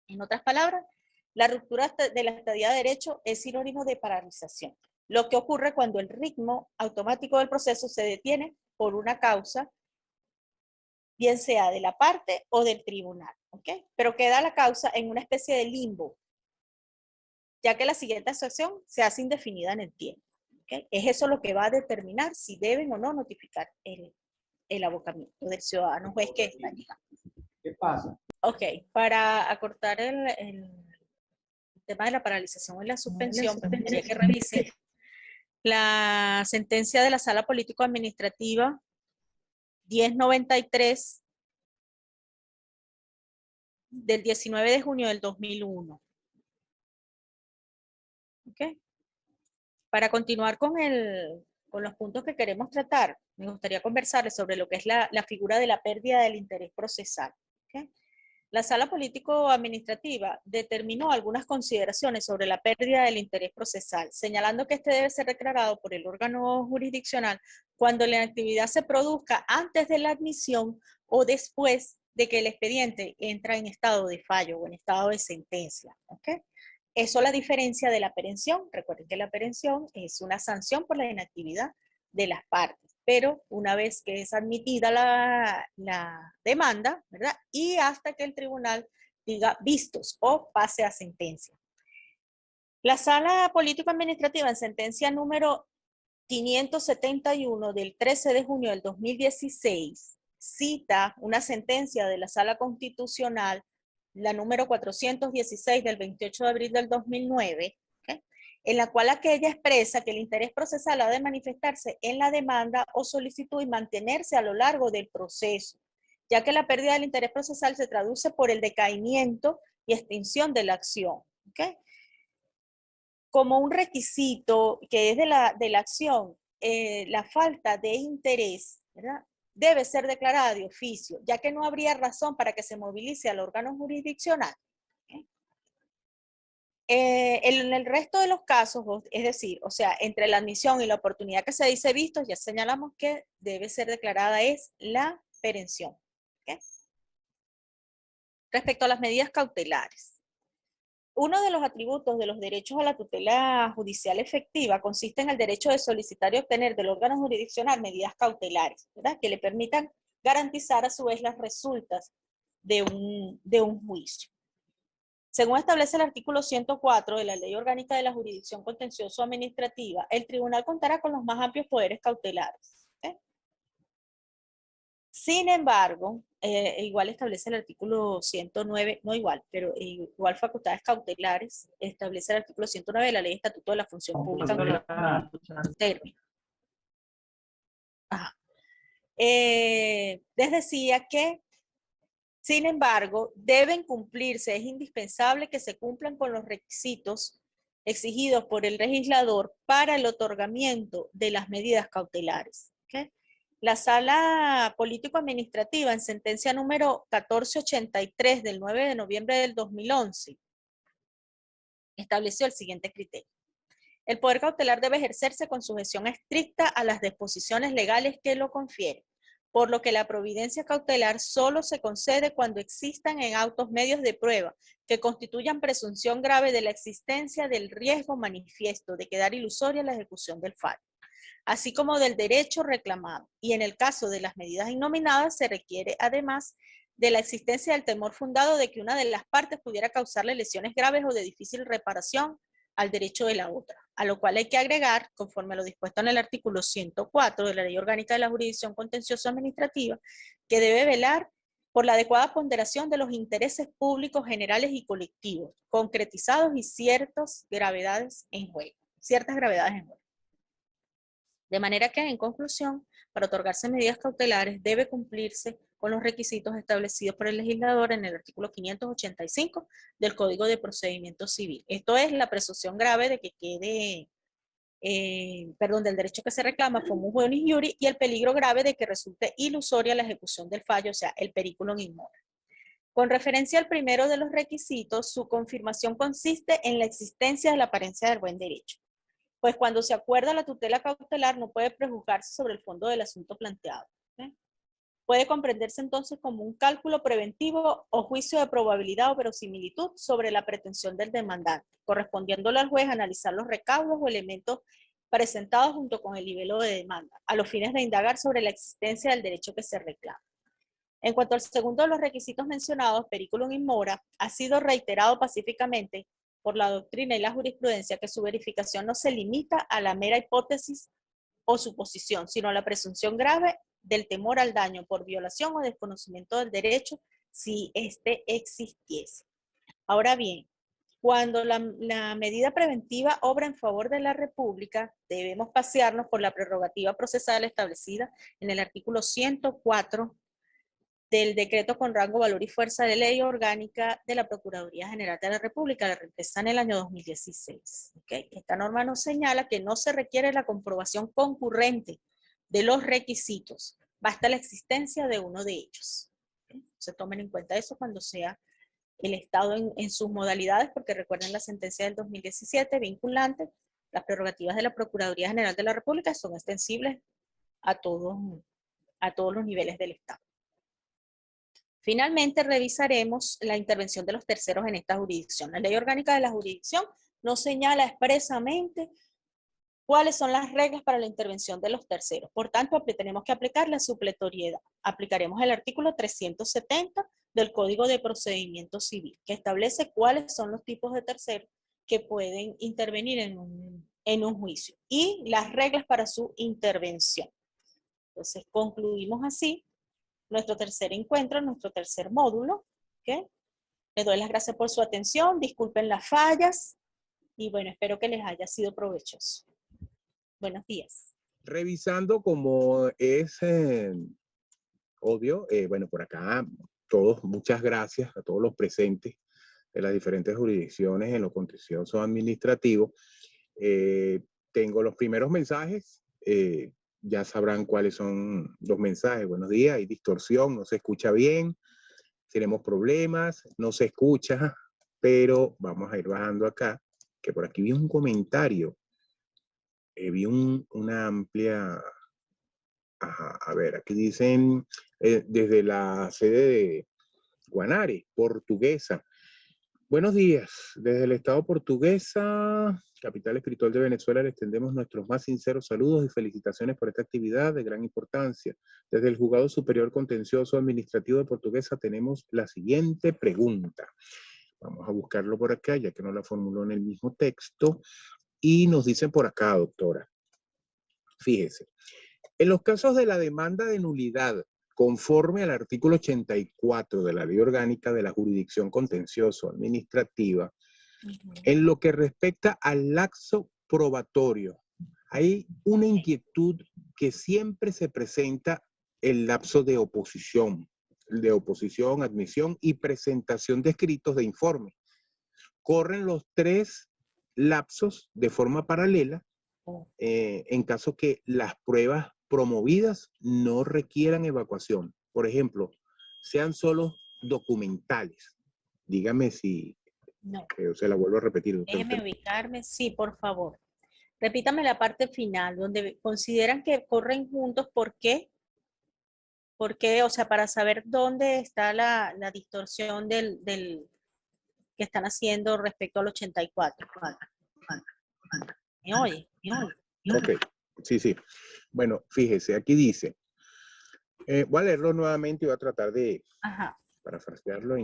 En otras palabras, la ruptura de la estadía de derecho es sinónimo de paralización, lo que ocurre cuando el ritmo automático del proceso se detiene por una causa, bien sea de la parte o del tribunal, ¿ok? Pero queda la causa en una especie de limbo, ya que la siguiente acción se hace indefinida en el tiempo, ¿ok? Es eso lo que va a determinar si deben o no notificar el abocamiento del ciudadano juez que está allí. ¿Qué pasa? Ok, para acortar el tema de la paralización y la suspensión, me gustaría que revise la sentencia de la Sala Político-Administrativa 1093 del 19 de junio del 2001. ¿Ok? Para continuar con los puntos que queremos tratar, me gustaría conversarles sobre lo que es la figura de la pérdida del interés procesal. ¿Ok? La Sala Político-Administrativa determinó algunas consideraciones sobre la pérdida del interés procesal, señalando que este debe ser declarado por el órgano jurisdiccional cuando la actividad se produzca antes de la admisión o después de que el expediente entra en estado de fallo o en estado de sentencia. ¿Okay? Eso la diferencia de la perención. Recuerden que la perención es una sanción por la inactividad de las partes, pero una vez que es admitida la demanda, ¿verdad? Y hasta que el tribunal diga vistos o pase a sentencia. La Sala Político-Administrativa en sentencia número 571 del 13 de junio del 2016 cita una sentencia de la Sala Constitucional, la número 416 del 28 de abril del 2009, ¿okay? En la cual aquella expresa que el interés procesal ha de manifestarse en la demanda o solicitud y mantenerse a lo largo del proceso, ya que la pérdida del interés procesal se traduce por el decaimiento y extinción de la acción. ¿Okay? Como un requisito que es de la acción, la falta de interés, ¿verdad? Debe ser declarada de oficio, ya que no habría razón para que se movilice al órgano jurisdiccional. ¿Okay? En el resto de los casos, es decir, o sea, entre la admisión y la oportunidad que se dice vistos, ya señalamos que debe ser declarada es la perención. ¿Okay? Respecto a las medidas cautelares. Uno de los atributos de los derechos a la tutela judicial efectiva consiste en el derecho de solicitar y obtener del órgano jurisdiccional medidas cautelares, ¿verdad? Que le permitan garantizar a su vez las resultas de un juicio. Según establece el artículo 104 de la Ley Orgánica de la Jurisdicción Contencioso-Administrativa, el tribunal contará con los más amplios poderes cautelares. ¿Okay? Sin embargo, igual establece el artículo 109, no igual, pero igual facultades cautelares, establece el artículo 109 de la Ley de Estatuto de la Función Pública. Término. Les decía que, sin embargo, deben cumplirse, es indispensable que se cumplan con los requisitos exigidos por el legislador para el otorgamiento de las medidas cautelares. ¿Okay? La Sala Político-Administrativa en sentencia número 1483 del 9 de noviembre del 2011 estableció el siguiente criterio. El poder cautelar debe ejercerse con sujeción estricta a las disposiciones legales que lo confieren, por lo que la providencia cautelar solo se concede cuando existan en autos medios de prueba que constituyan presunción grave de la existencia del riesgo manifiesto de quedar ilusoria la ejecución del fallo, así como del derecho reclamado. Y en el caso de las medidas innominadas se requiere además de la existencia del temor fundado de que una de las partes pudiera causarle lesiones graves o de difícil reparación al derecho de la otra, a lo cual hay que agregar, conforme a lo dispuesto en el artículo 104 de la Ley Orgánica de la Jurisdicción Contencioso-Administrativa, que debe velar por la adecuada ponderación de los intereses públicos generales y colectivos, concretizados y ciertas gravedades en juego. De manera que, en conclusión, para otorgarse medidas cautelares debe cumplirse con los requisitos establecidos por el legislador en el artículo 585 del Código de Procedimiento Civil. Esto es la presunción grave de que quede, del derecho que se reclama como un buen injuri, y el peligro grave de que resulte ilusoria la ejecución del fallo, o sea, el periculum in mora. Con referencia al primero de los requisitos, su confirmación consiste en la existencia de la apariencia del buen derecho. Pues cuando se acuerda la tutela cautelar no puede prejuzgarse sobre el fondo del asunto planteado. Puede comprenderse entonces como un cálculo preventivo o juicio de probabilidad o verosimilitud sobre la pretensión del demandante, correspondiéndole al juez analizar los recaudos o elementos presentados junto con el nivel de demanda, a los fines de indagar sobre la existencia del derecho que se reclama. En cuanto al segundo de los requisitos mencionados, periculum in mora, ha sido reiterado pacíficamente por la doctrina y la jurisprudencia que su verificación no se limita a la mera hipótesis o suposición, sino a la presunción grave del temor al daño por violación o desconocimiento del derecho si éste existiese. Ahora bien, cuando la medida preventiva obra en favor de la República, debemos pasearnos por la prerrogativa procesal establecida en el artículo 104 del decreto con rango, valor y fuerza de ley orgánica de la Procuraduría General de la República, la represa en el año 2016. ¿Okay? Esta norma nos señala que no se requiere la comprobación concurrente de los requisitos, basta la existencia de uno de ellos. ¿Okay? Se tomen en cuenta eso cuando sea el Estado en sus modalidades, porque recuerden la sentencia del 2017 vinculante, las prerrogativas de la Procuraduría General de la República son extensibles a todos los niveles del Estado. Finalmente, revisaremos la intervención de los terceros en esta jurisdicción. La ley orgánica de la jurisdicción nos señala expresamente cuáles son las reglas para la intervención de los terceros. Por tanto, tenemos que aplicar la supletoriedad. Aplicaremos el artículo 370 del Código de Procedimiento Civil, que establece cuáles son los tipos de terceros que pueden intervenir en un juicio y las reglas para su intervención. Entonces, concluimos así nuestro tercer encuentro, nuestro tercer módulo. ¿Okay? Les doy las gracias por su atención, disculpen las fallas y bueno, espero que les haya sido provechoso. Buenos días. Revisando como es obvio, bueno, por acá todos, muchas gracias a todos los presentes de las diferentes jurisdicciones en lo contencioso administrativo. Tengo los primeros mensajes. Ya sabrán cuáles son los mensajes. Buenos días, hay distorsión, no se escucha bien, tenemos problemas, no se escucha, pero vamos a ir bajando acá, que por aquí vi un comentario, vi una amplia, a ver, aquí dicen, desde la sede de Guanare, Portuguesa. Buenos días, desde el Estado Portuguesa, capital espiritual de Venezuela, le extendemos nuestros más sinceros saludos y felicitaciones por esta actividad de gran importancia. Desde el Juzgado Superior Contencioso Administrativo de Portuguesa tenemos la siguiente pregunta. Vamos a buscarlo por acá, ya que no la formuló en el mismo texto. Y nos dicen por acá, doctora, fíjese, en los casos de la demanda de nulidad, conforme al artículo 84 de la Ley Orgánica de la Jurisdicción Contencioso Administrativa, en lo que respecta al lapso probatorio, hay una inquietud que siempre se presenta, el lapso de oposición, admisión y presentación de escritos de informe. Corren los tres lapsos de forma paralela en caso que las pruebas promovidas no requieran evacuación. Por ejemplo, sean solo documentales. Dígame si... No. Se la vuelvo a repetir. Déjeme ubicarme. Sí, por favor. Repítame la parte final, donde consideran que corren juntos. ¿Por qué? ¿Por qué? O sea, para saber dónde está la distorsión del que están haciendo respecto al 84. ¿Me oye? Ok, sí. Bueno, fíjese, aquí dice, voy a leerlo nuevamente y voy a tratar de parafrasearlo.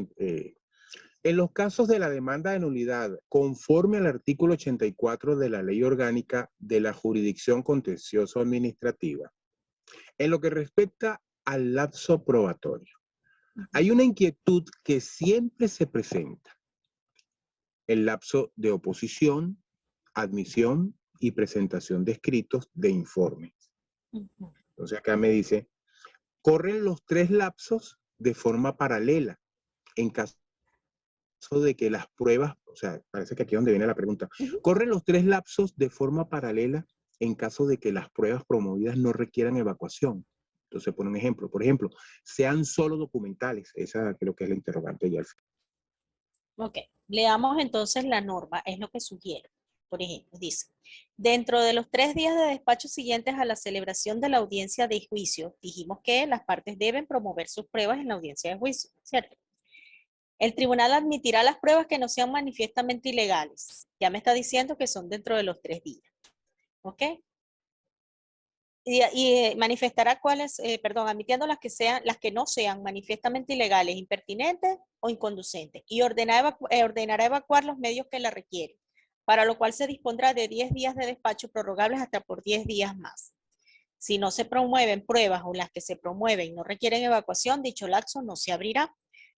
En los casos de la demanda de nulidad, conforme al artículo 84 de la Ley Orgánica de la Jurisdicción Contencioso Administrativa, en lo que respecta al lapso probatorio, hay una inquietud que siempre se presenta: el lapso de oposición, admisión y presentación de escritos de informe. Ujú. Entonces acá me dice, corren los 3 lapsos de forma paralela en caso de que las pruebas, o sea, parece que aquí es donde viene la pregunta, Ujú. corren los 3 lapsos de forma paralela en caso de que las pruebas promovidas no requieran evacuación. Entonces pone un ejemplo, por ejemplo, sean solo documentales, esa creo que es la interrogante ya al final. Ok, leamos entonces la norma, es lo que sugiere. Por ejemplo, dice, dentro de los 3 días de despacho siguientes a la celebración de la audiencia de juicio, dijimos que las partes deben promover sus pruebas en la audiencia de juicio, ¿cierto? El tribunal admitirá las pruebas que no sean manifiestamente ilegales. Ya me está diciendo que son dentro de los 3 días, ¿ok? Y manifestará cuáles, perdón, admitiendo las que no sean manifiestamente ilegales, impertinentes o inconducentes, y ordenará evacuar los medios que la requieren, para lo cual se dispondrá de 10 días de despacho prorrogables hasta por 10 días más. Si no se promueven pruebas o las que se promueven no requieren evacuación, dicho lapso no se abrirá.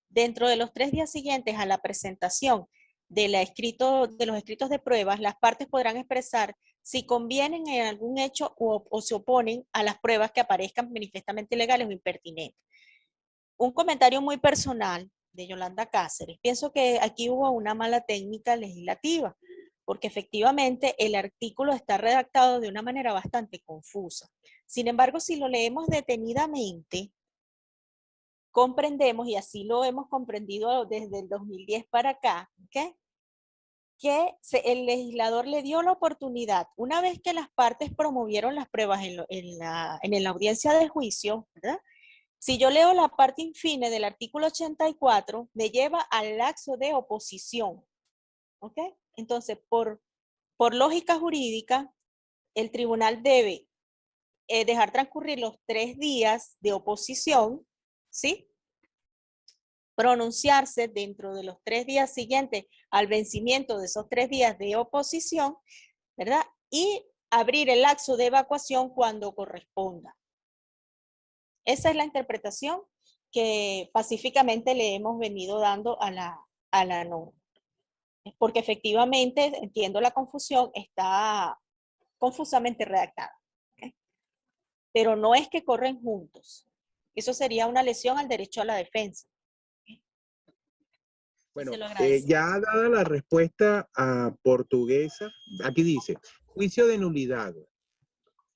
Dentro de los 3 días siguientes a la presentación de los escritos de pruebas, las partes podrán expresar si convienen en algún hecho o se oponen a las pruebas que aparezcan manifiestamente ilegales o impertinentes. Un comentario muy personal de Yolanda Cáceres. Pienso que aquí hubo una mala técnica legislativa, porque efectivamente el artículo está redactado de una manera bastante confusa. Sin embargo, si lo leemos detenidamente, comprendemos, y así lo hemos comprendido desde el 2010 para acá, ¿okay? Que el legislador le dio la oportunidad, una vez que las partes promovieron las pruebas en la audiencia de juicio, ¿verdad? Si yo leo la parte infine del artículo 84, me lleva al lapso de oposición, ¿ok? Entonces, por lógica jurídica, el tribunal debe dejar transcurrir los 3 días de oposición, ¿sí? Pronunciarse dentro de los 3 días siguientes al vencimiento de esos 3 días de oposición, ¿verdad? Y abrir el lapso de evacuación cuando corresponda. Esa es la interpretación que pacíficamente le hemos venido dando a la norma. Porque efectivamente, entiendo la confusión, está confusamente redactada. ¿Okay? Pero no es que corren juntos. Eso sería una lesión al derecho a la defensa. Bueno, Se lo agradezco. ya dada la respuesta a portuguesa, aquí dice, juicio de nulidad.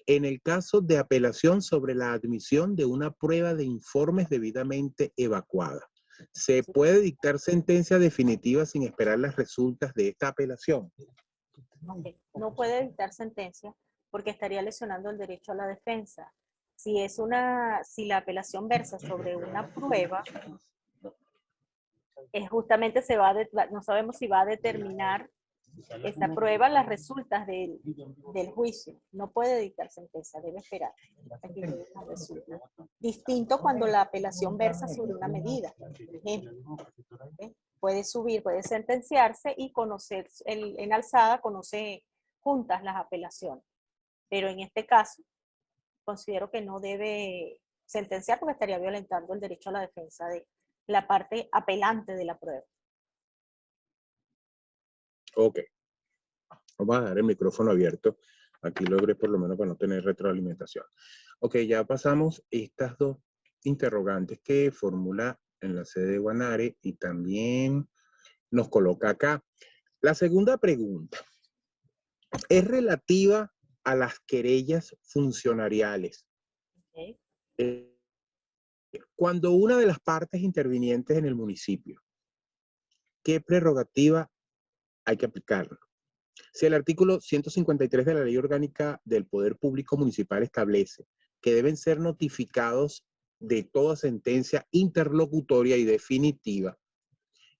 En el caso de apelación sobre la admisión de una prueba de informes debidamente evacuada, ¿se puede dictar sentencia definitiva sin esperar las resultas de esta apelación? Okay. No puede dictar sentencia porque estaría lesionando el derecho a la defensa. Si la apelación versa sobre una prueba, justamente no sabemos si va a determinar esa prueba las resultas del juicio. No puede dictar sentencia, debe esperar a que lleguen las resultas. Distinto cuando la apelación versa sobre una medida. Por ejemplo, ¿okay? Puede subir, puede sentenciarse y conocer, en alzada conoce juntas las apelaciones. Pero en este caso, considero que no debe sentenciar porque estaría violentando el derecho a la defensa de la parte apelante de la prueba. Ok. Vamos a dar el micrófono abierto. Aquí logré por lo menos para no tener retroalimentación. Ok, ya pasamos estas 2 interrogantes que formula en la sede de Guanare y también nos coloca acá. La segunda pregunta es relativa a las querellas funcionariales. Okay. Cuando una de las partes intervinientes en el municipio, ¿qué prerrogativa hay que aplicarlo? Si el artículo 153 de la Ley Orgánica del Poder Público Municipal establece que deben ser notificados de toda sentencia interlocutoria y definitiva,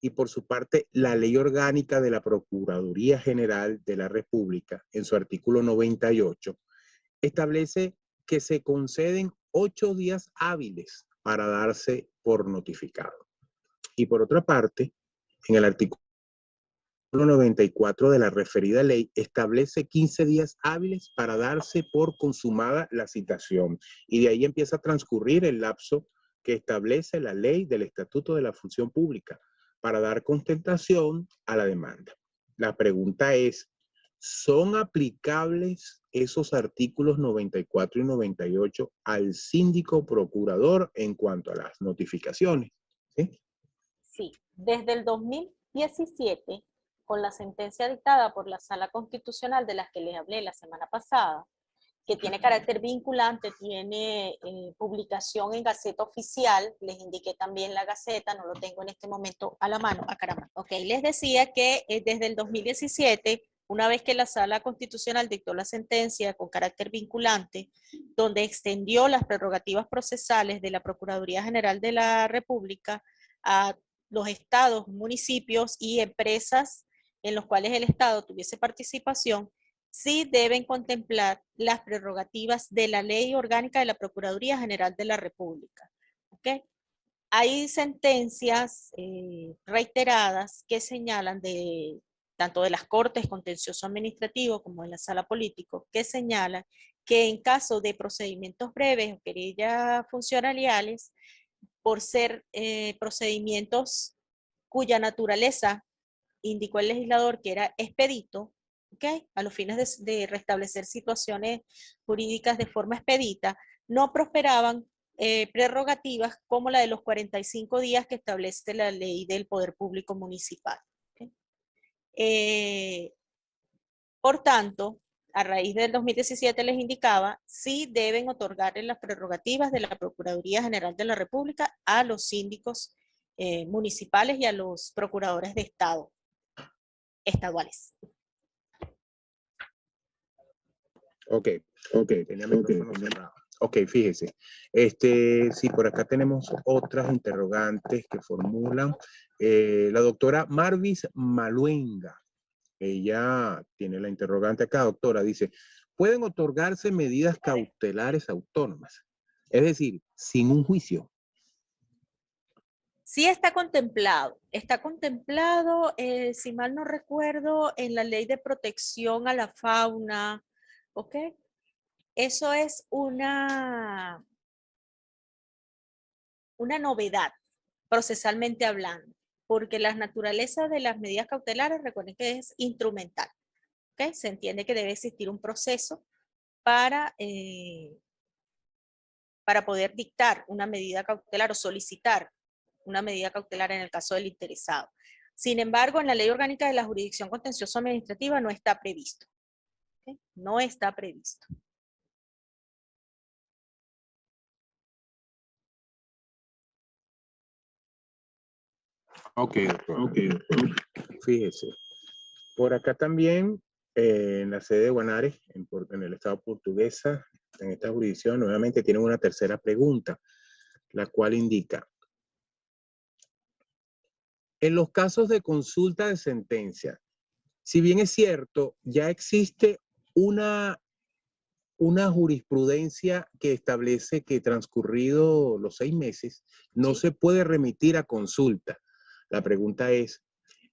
y por su parte la Ley Orgánica de la Procuraduría General de la República, en su artículo 98, establece que se conceden 8 días hábiles para darse por notificado. Y por otra parte, en el artículo 94 de la referida ley establece 15 días hábiles para darse por consumada la citación. Y de ahí empieza a transcurrir el lapso que establece la ley del Estatuto de la Función Pública para dar contestación a la demanda. La pregunta es, ¿son aplicables esos artículos 94 y 98 al síndico procurador en cuanto a las notificaciones. ¿Sí? Sí, desde el 2017, con la sentencia dictada por la Sala Constitucional de la que les hablé la semana pasada, que tiene carácter vinculante, tiene publicación en Gaceta Oficial, les indiqué también la Gaceta, no lo tengo en este momento a la mano, caramba. Ok, les decía que desde el 2017, una vez que la Sala Constitucional dictó la sentencia con carácter vinculante, donde extendió las prerrogativas procesales de la Procuraduría General de la República a los estados, municipios y empresas en los cuales el Estado tuviese participación, sí deben contemplar las prerrogativas de la Ley Orgánica de la Procuraduría General de la República. ¿Okay? Hay sentencias reiteradas que señalan tanto de las Cortes Contencioso Administrativo como de la Sala Político, que señalan que en caso de procedimientos breves o querellas funcionariales, por ser procedimientos cuya naturaleza indicó el legislador que era expedito, ¿okay? A los fines de restablecer situaciones jurídicas de forma expedita, no prosperaban prerrogativas como la de los 45 días que establece la ley del Poder Público Municipal. ¿Okay? Por tanto, a raíz del 2017 les indicaba, sí deben otorgarle las prerrogativas de la Procuraduría General de la República a los síndicos municipales y a los procuradores de Estado estaduales. Ok, tenía mi micrófono cerrado. Ok, fíjese. Sí, por acá tenemos otras interrogantes que formulan. La doctora Marvis Maluenga. Ella tiene la interrogante acá, doctora. Dice, ¿pueden otorgarse medidas cautelares autónomas? Es decir, sin un juicio. Sí está contemplado, si mal no recuerdo, en la Ley de Protección a la Fauna, ¿ok? Eso es una novedad, procesalmente hablando, porque la naturaleza de las medidas cautelares, recuerden que es instrumental, ¿ok? Se entiende que debe existir un proceso para poder dictar una medida cautelar o solicitar una medida cautelar en el caso del interesado. Sin embargo, en la Ley Orgánica de la Jurisdicción Contencioso Administrativa no está previsto. ¿Okay? No está previsto. Ok, doctor. Fíjese. Por acá también, en la sede de Guanare, en el estado portuguesa, en esta jurisdicción, nuevamente tienen una tercera pregunta, la cual indica, en los casos de consulta de sentencia, si bien es cierto, ya existe una jurisprudencia que establece que transcurrido los 6 meses, no ¿Sí? se puede remitir a consulta. La pregunta es,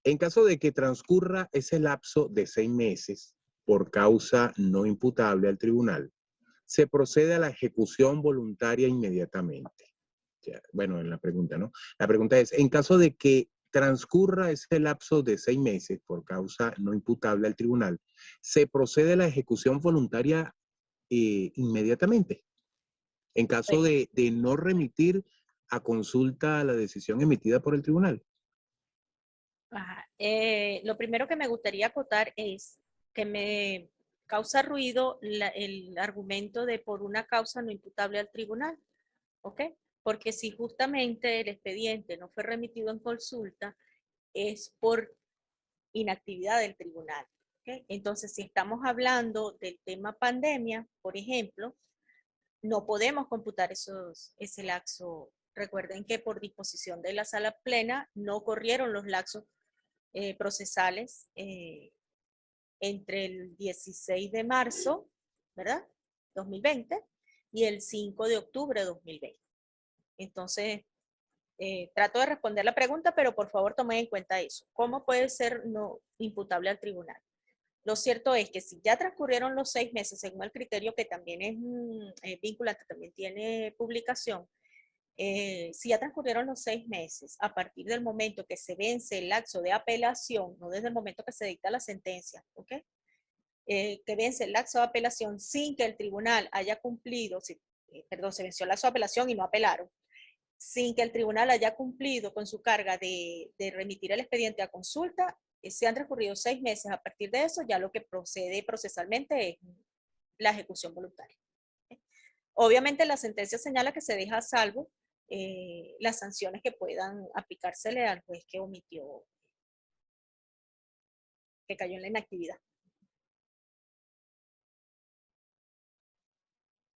en caso de que transcurra ese lapso de 6 meses por causa no imputable al tribunal, se procede a la ejecución voluntaria inmediatamente. Bueno, en la pregunta, ¿no? La pregunta es, en caso de que transcurra ese lapso de 6 meses por causa no imputable al tribunal, ¿se procede a la ejecución voluntaria inmediatamente? En caso de no remitir a consulta la decisión emitida por el tribunal. Lo primero que me gustaría acotar es que me causa ruido el argumento de por una causa no imputable al tribunal, ¿ok? Porque si justamente el expediente no fue remitido en consulta, es por inactividad del tribunal, ¿ok? Entonces, si estamos hablando del tema pandemia, por ejemplo, no podemos computar ese lapso. Recuerden que por disposición de la sala plena no corrieron los lapsos procesales entre el 16 de marzo, ¿verdad? 2020 y el 5 de octubre de 2020. Entonces, trato de responder la pregunta, pero por favor tomen en cuenta eso. ¿Cómo puede ser no imputable al tribunal? Lo cierto es que si ya transcurrieron los 6 meses, según el criterio que también es vinculante, también tiene publicación, si ya transcurrieron los 6 meses, a partir del momento que se vence el lapso de apelación, no desde el momento que se dicta la sentencia, ¿ok? que vence el laxo de apelación sin que el tribunal haya cumplido, perdón, se venció el laxo de apelación y no apelaron, sin que el tribunal haya cumplido con su carga de remitir el expediente a consulta, se han transcurrido 6 meses. A partir de eso, ya lo que procede procesalmente es la ejecución voluntaria. Obviamente, la sentencia señala que se deja a salvo las sanciones que puedan aplicársele al juez que omitió, que cayó en la inactividad.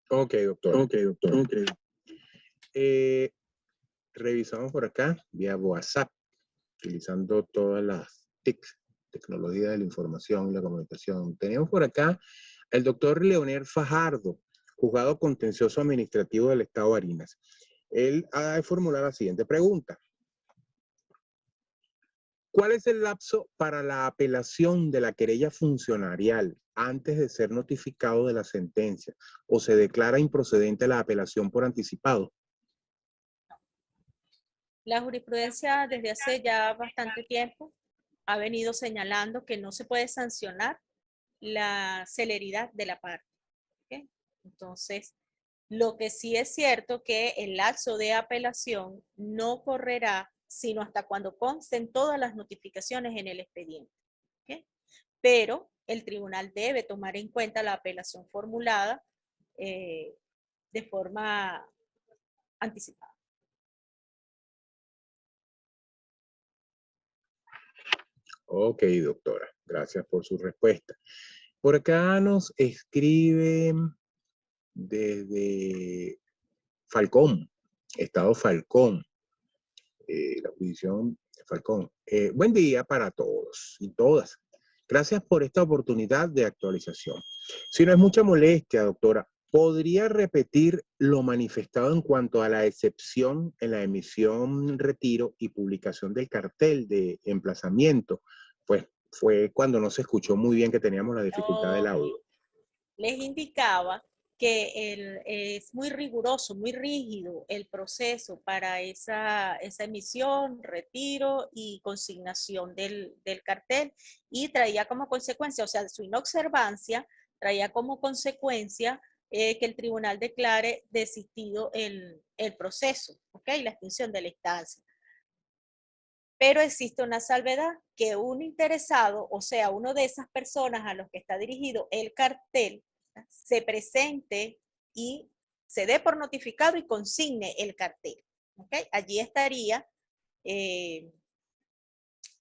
Ok, doctor. Revisamos por acá vía WhatsApp, utilizando todas las TICs, tecnología de la información y la comunicación. Tenemos por acá el doctor Leonel Fajardo, juzgado contencioso administrativo del Estado de Barinas. Él ha de formular la siguiente pregunta. ¿Cuál es el lapso para la apelación de la querella funcionarial antes de ser notificado de la sentencia o se declara improcedente la apelación por anticipado? La jurisprudencia desde hace ya bastante tiempo ha venido señalando que no se puede sancionar la celeridad de la parte. ¿Okay? Entonces, lo que sí es cierto que el lapso de apelación no correrá sino hasta cuando consten todas las notificaciones en el expediente. ¿Okay? Pero el tribunal debe tomar en cuenta la apelación formulada de forma anticipada. Ok, doctora. Gracias por su respuesta. Por acá nos escribe desde Falcón, Estado Falcón, la jurisdicción de Falcón. Buen día para todos y todas. Gracias por esta oportunidad de actualización. Si no es mucha molestia, doctora, ¿podría repetir lo manifestado en cuanto a la excepción en la emisión, retiro y publicación del cartel de emplazamiento? Pues fue cuando no se escuchó muy bien que teníamos la dificultad del audio. Les indicaba que es muy riguroso, muy rígido el proceso para esa emisión, retiro y consignación del cartel, y traía como consecuencia, o sea, su inobservancia traía como consecuencia que el tribunal declare desistido el proceso, ¿ok? La extinción de la instancia. Pero existe una salvedad, que un interesado, o sea, uno de esas personas a los que está dirigido el cartel, se presente y se dé por notificado y consigne el cartel. ¿Okay? Allí estaría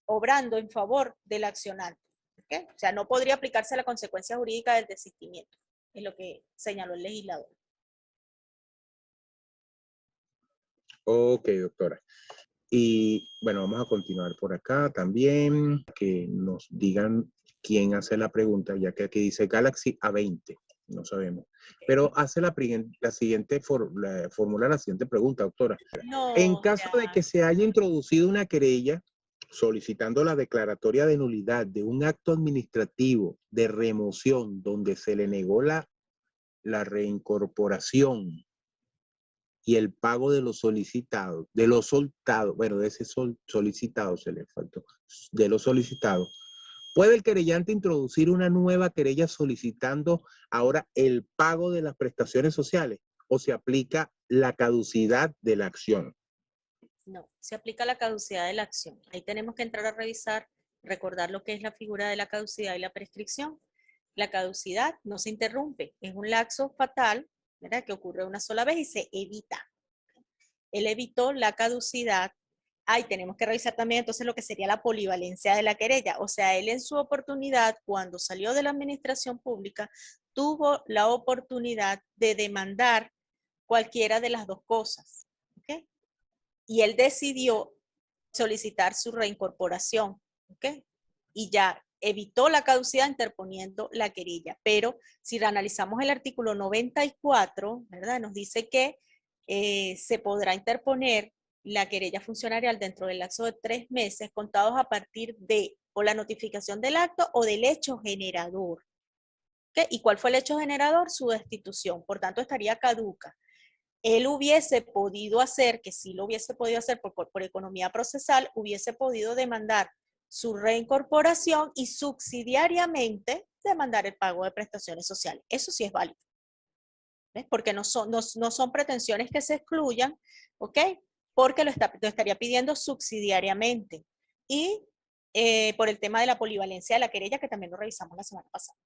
obrando en favor del accionante. ¿Okay? O sea, no podría aplicarse la consecuencia jurídica del desistimiento, es lo que señaló el legislador. Ok, doctora. Y bueno, vamos a continuar por acá también, que nos digan quién hace la pregunta, ya que aquí dice Galaxy A20, no sabemos. Pero hace formula la siguiente pregunta, doctora. No, En caso de que se haya introducido una querella solicitando la declaratoria de nulidad de un acto administrativo de remoción donde se le negó la reincorporación y el pago de los solicitados, de los soltados, bueno, de ese solicitado se le faltó, de los solicitados, ¿puede el querellante introducir una nueva querella solicitando ahora el pago de las prestaciones sociales o se aplica la caducidad de la acción? No, se aplica la caducidad de la acción. Ahí tenemos que entrar a revisar, recordar lo que es la figura de la caducidad y la prescripción. La caducidad no se interrumpe, es un lapso fatal, ¿verdad?, que ocurre una sola vez y se evita. Él evitó la caducidad. Ahí tenemos que revisar también entonces lo que sería la polivalencia de la querella. O sea, él en su oportunidad, cuando salió de la administración pública, tuvo la oportunidad de demandar cualquiera de las dos cosas. ¿Okay? Y él decidió solicitar su reincorporación. ¿Okay? Y ya evitó la caducidad interponiendo la querella. Pero si analizamos el artículo 94, ¿verdad?, nos dice que se podrá interponer la querella funcionarial dentro del lapso de 3 meses contados a partir de o la notificación del acto o del hecho generador. ¿Okay? ¿Y cuál fue el hecho generador? Su destitución. Por tanto, estaría caduca. Él hubiese podido hacer, que sí lo hubiese podido hacer por economía procesal, hubiese podido demandar su reincorporación y subsidiariamente demandar el pago de prestaciones sociales. Eso sí es válido. ¿Ves? Porque no son pretensiones que se excluyan, ¿ok? Porque lo estaría pidiendo subsidiariamente. Y por el tema de la polivalencia de la querella, que también lo revisamos la semana pasada.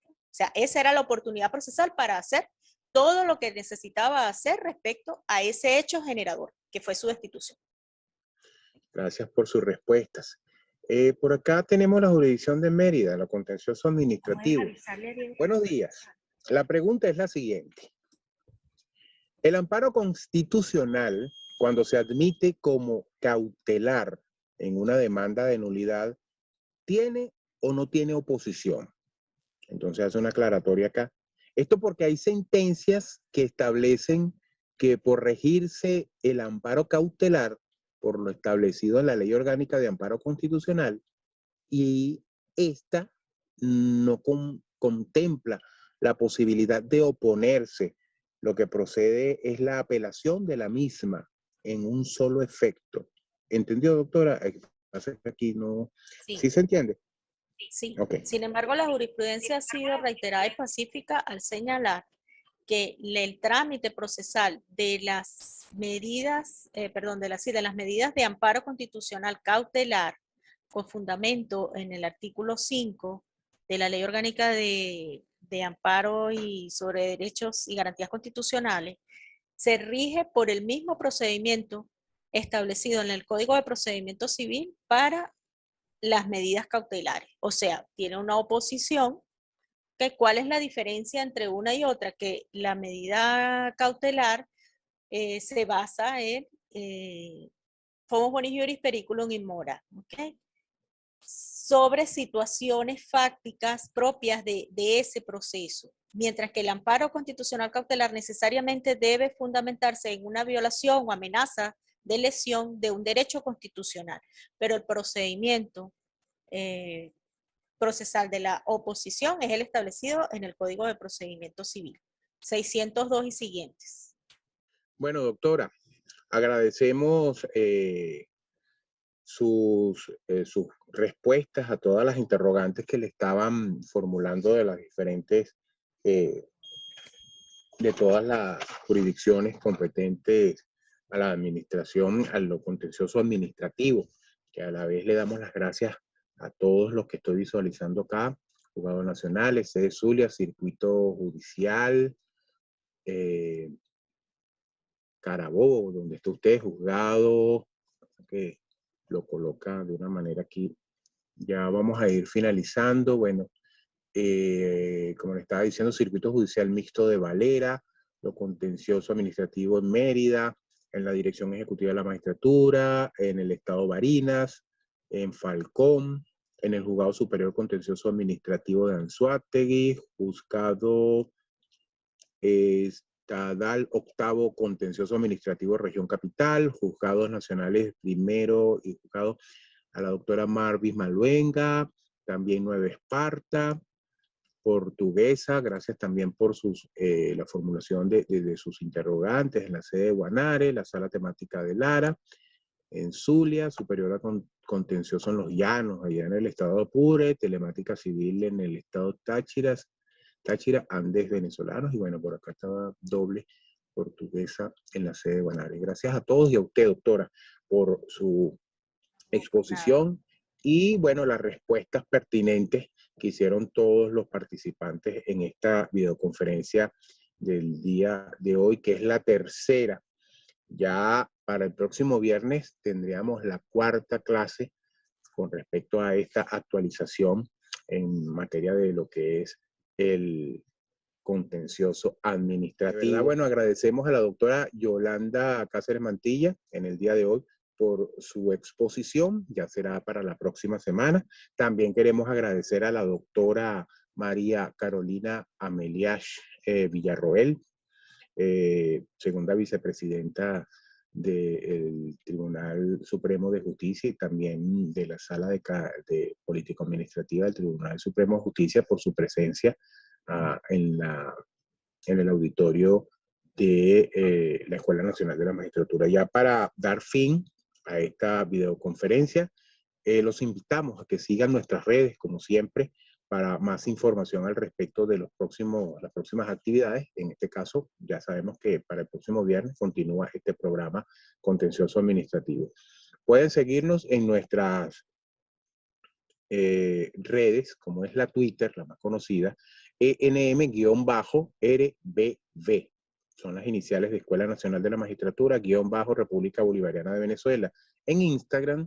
O sea, esa era la oportunidad procesal para hacer todo lo que necesitaba hacer respecto a ese hecho generador, que fue su destitución. Gracias por sus respuestas. Por acá tenemos la jurisdicción de Mérida, lo contencioso administrativo. Buenos días. La pregunta es la siguiente. El amparo constitucional, cuando se admite como cautelar en una demanda de nulidad, ¿tiene o no tiene oposición? Entonces hace una aclaratoria acá. Esto porque hay sentencias que establecen que por regirse el amparo cautelar por lo establecido en la Ley Orgánica de Amparo Constitucional, y esta no contempla la posibilidad de oponerse. Lo que procede es la apelación de la misma en un solo efecto. ¿Entendió, doctora? Aquí no. Sí. ¿Sí se entiende? Sí. Okay. Sin embargo, la jurisprudencia ha sido reiterada y pacífica al señalar que el trámite procesal de las medidas, de las medidas de amparo constitucional cautelar con fundamento en el artículo 5 de la Ley Orgánica de Amparo y sobre Derechos y Garantías Constitucionales, se rige por el mismo procedimiento establecido en el Código de Procedimiento Civil para las medidas cautelares. O sea, tiene una oposición. ¿Cuál es la diferencia entre una y otra? Que la medida cautelar se basa en Fomos bonis juris periculum in mora, ¿ok? Sobre situaciones fácticas propias de ese proceso, mientras que el amparo constitucional cautelar necesariamente debe fundamentarse en una violación o amenaza de lesión de un derecho constitucional, pero el procedimiento procesal de la oposición es el establecido en el Código de Procedimiento Civil, 602 y siguientes. Bueno, doctora, agradecemos sus respuestas a todas las interrogantes que le estaban formulando de las diferentes, de todas las jurisdicciones competentes a la administración, a lo contencioso administrativo, que a la vez le damos las gracias a todos los que estoy visualizando acá, juzgados nacionales, sede Zulia, circuito judicial, Carabobo, donde está usted, juzgado, que lo coloca de una manera aquí. Ya vamos a ir finalizando. Bueno, como le estaba diciendo, circuito judicial mixto de Valera, lo contencioso administrativo en Mérida, en la Dirección Ejecutiva de la Magistratura, en el Estado Barinas, en Falcón, en el Juzgado Superior Contencioso Administrativo de Anzoátegui, juzgado Estadal Octavo Contencioso Administrativo Región Capital, juzgados nacionales primero y juzgado a la doctora Marvis Maluenga, también Nueva Esparta, Portuguesa, gracias también por la formulación de sus interrogantes en la sede de Guanare, la sala temática de Lara, en Zulia, Superior a Contencioso en Los Llanos, allá en el estado de Apure, Telemática Civil en el estado Táchira, Andes venezolanos, y bueno, por acá estaba doble Portuguesa en la sede de Guanare. Gracias a todos y a usted, doctora, por su exposición y, bueno, las respuestas pertinentes que hicieron todos los participantes en esta videoconferencia del día de hoy, que es la tercera. Ya para el próximo viernes tendríamos la cuarta clase con respecto a esta actualización en materia de lo que es el contencioso administrativo. ¿Verdad? Bueno, agradecemos a la doctora Yolanda Cáceres Mantilla en el día de hoy por su exposición, ya será para la próxima semana. También queremos agradecer a la doctora María Carolina Ameliash Villarroel, segunda vicepresidenta del Tribunal Supremo de Justicia y también de la Sala de Política Administrativa del Tribunal Supremo de Justicia, por su presencia en el auditorio de la Escuela Nacional de la Magistratura. Ya para dar fin a esta videoconferencia, los invitamos a que sigan nuestras redes, como siempre, para más información al respecto de las próximas actividades. En este caso, ya sabemos que para el próximo viernes continúa este programa contencioso administrativo. Pueden seguirnos en nuestras redes, como es la Twitter, la más conocida, ENM-RBV. Son las iniciales de Escuela Nacional de la Magistratura, República Bolivariana de Venezuela. En Instagram,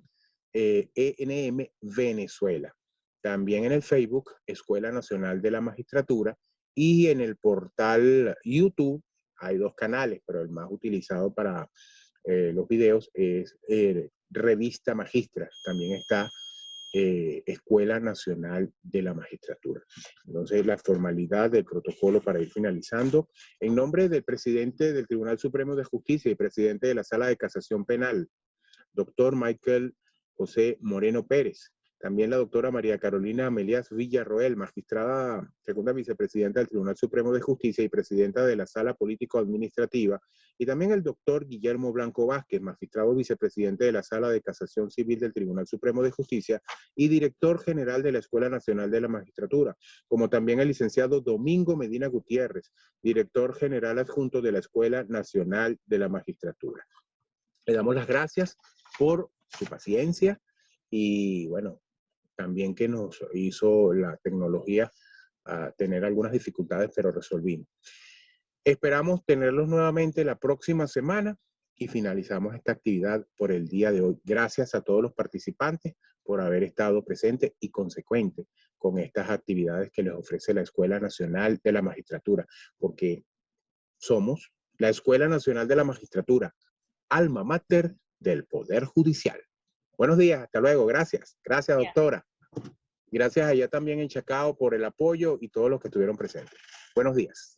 ENM Venezuela. También en el Facebook, Escuela Nacional de la Magistratura. Y en el portal YouTube hay 2 canales, pero el más utilizado para los videos es Revista Magistra. También está Escuela Nacional de la Magistratura. Entonces, la formalidad del protocolo para ir finalizando. En nombre del presidente del Tribunal Supremo de Justicia y presidente de la Sala de Casación Penal, doctor Michael José Moreno Pérez. También la doctora María Carolina Amelias Villarroel, magistrada segunda vicepresidenta del Tribunal Supremo de Justicia y presidenta de la Sala Político-Administrativa. Y también el doctor Guillermo Blanco Vázquez, magistrado vicepresidente de la Sala de Casación Civil del Tribunal Supremo de Justicia y director general de la Escuela Nacional de la Magistratura. Como también el licenciado Domingo Medina Gutiérrez, director general adjunto de la Escuela Nacional de la Magistratura. Le damos las gracias por su paciencia y, bueno, también que nos hizo la tecnología a tener algunas dificultades, pero resolvimos. Esperamos tenerlos nuevamente la próxima semana y finalizamos esta actividad por el día de hoy. Gracias a todos los participantes por haber estado presentes y consecuentes con estas actividades que les ofrece la Escuela Nacional de la Magistratura, porque somos la Escuela Nacional de la Magistratura, alma mater del Poder Judicial. Buenos días, hasta luego, gracias. Gracias, doctora. Gracias allá también en Chacao por el apoyo y todos los que estuvieron presentes. Buenos días.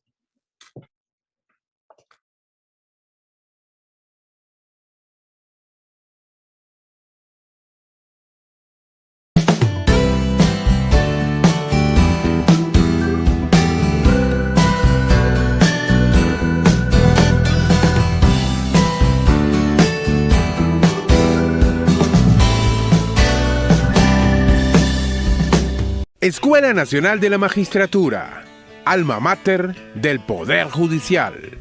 Escuela Nacional de la Magistratura, alma mater del Poder Judicial.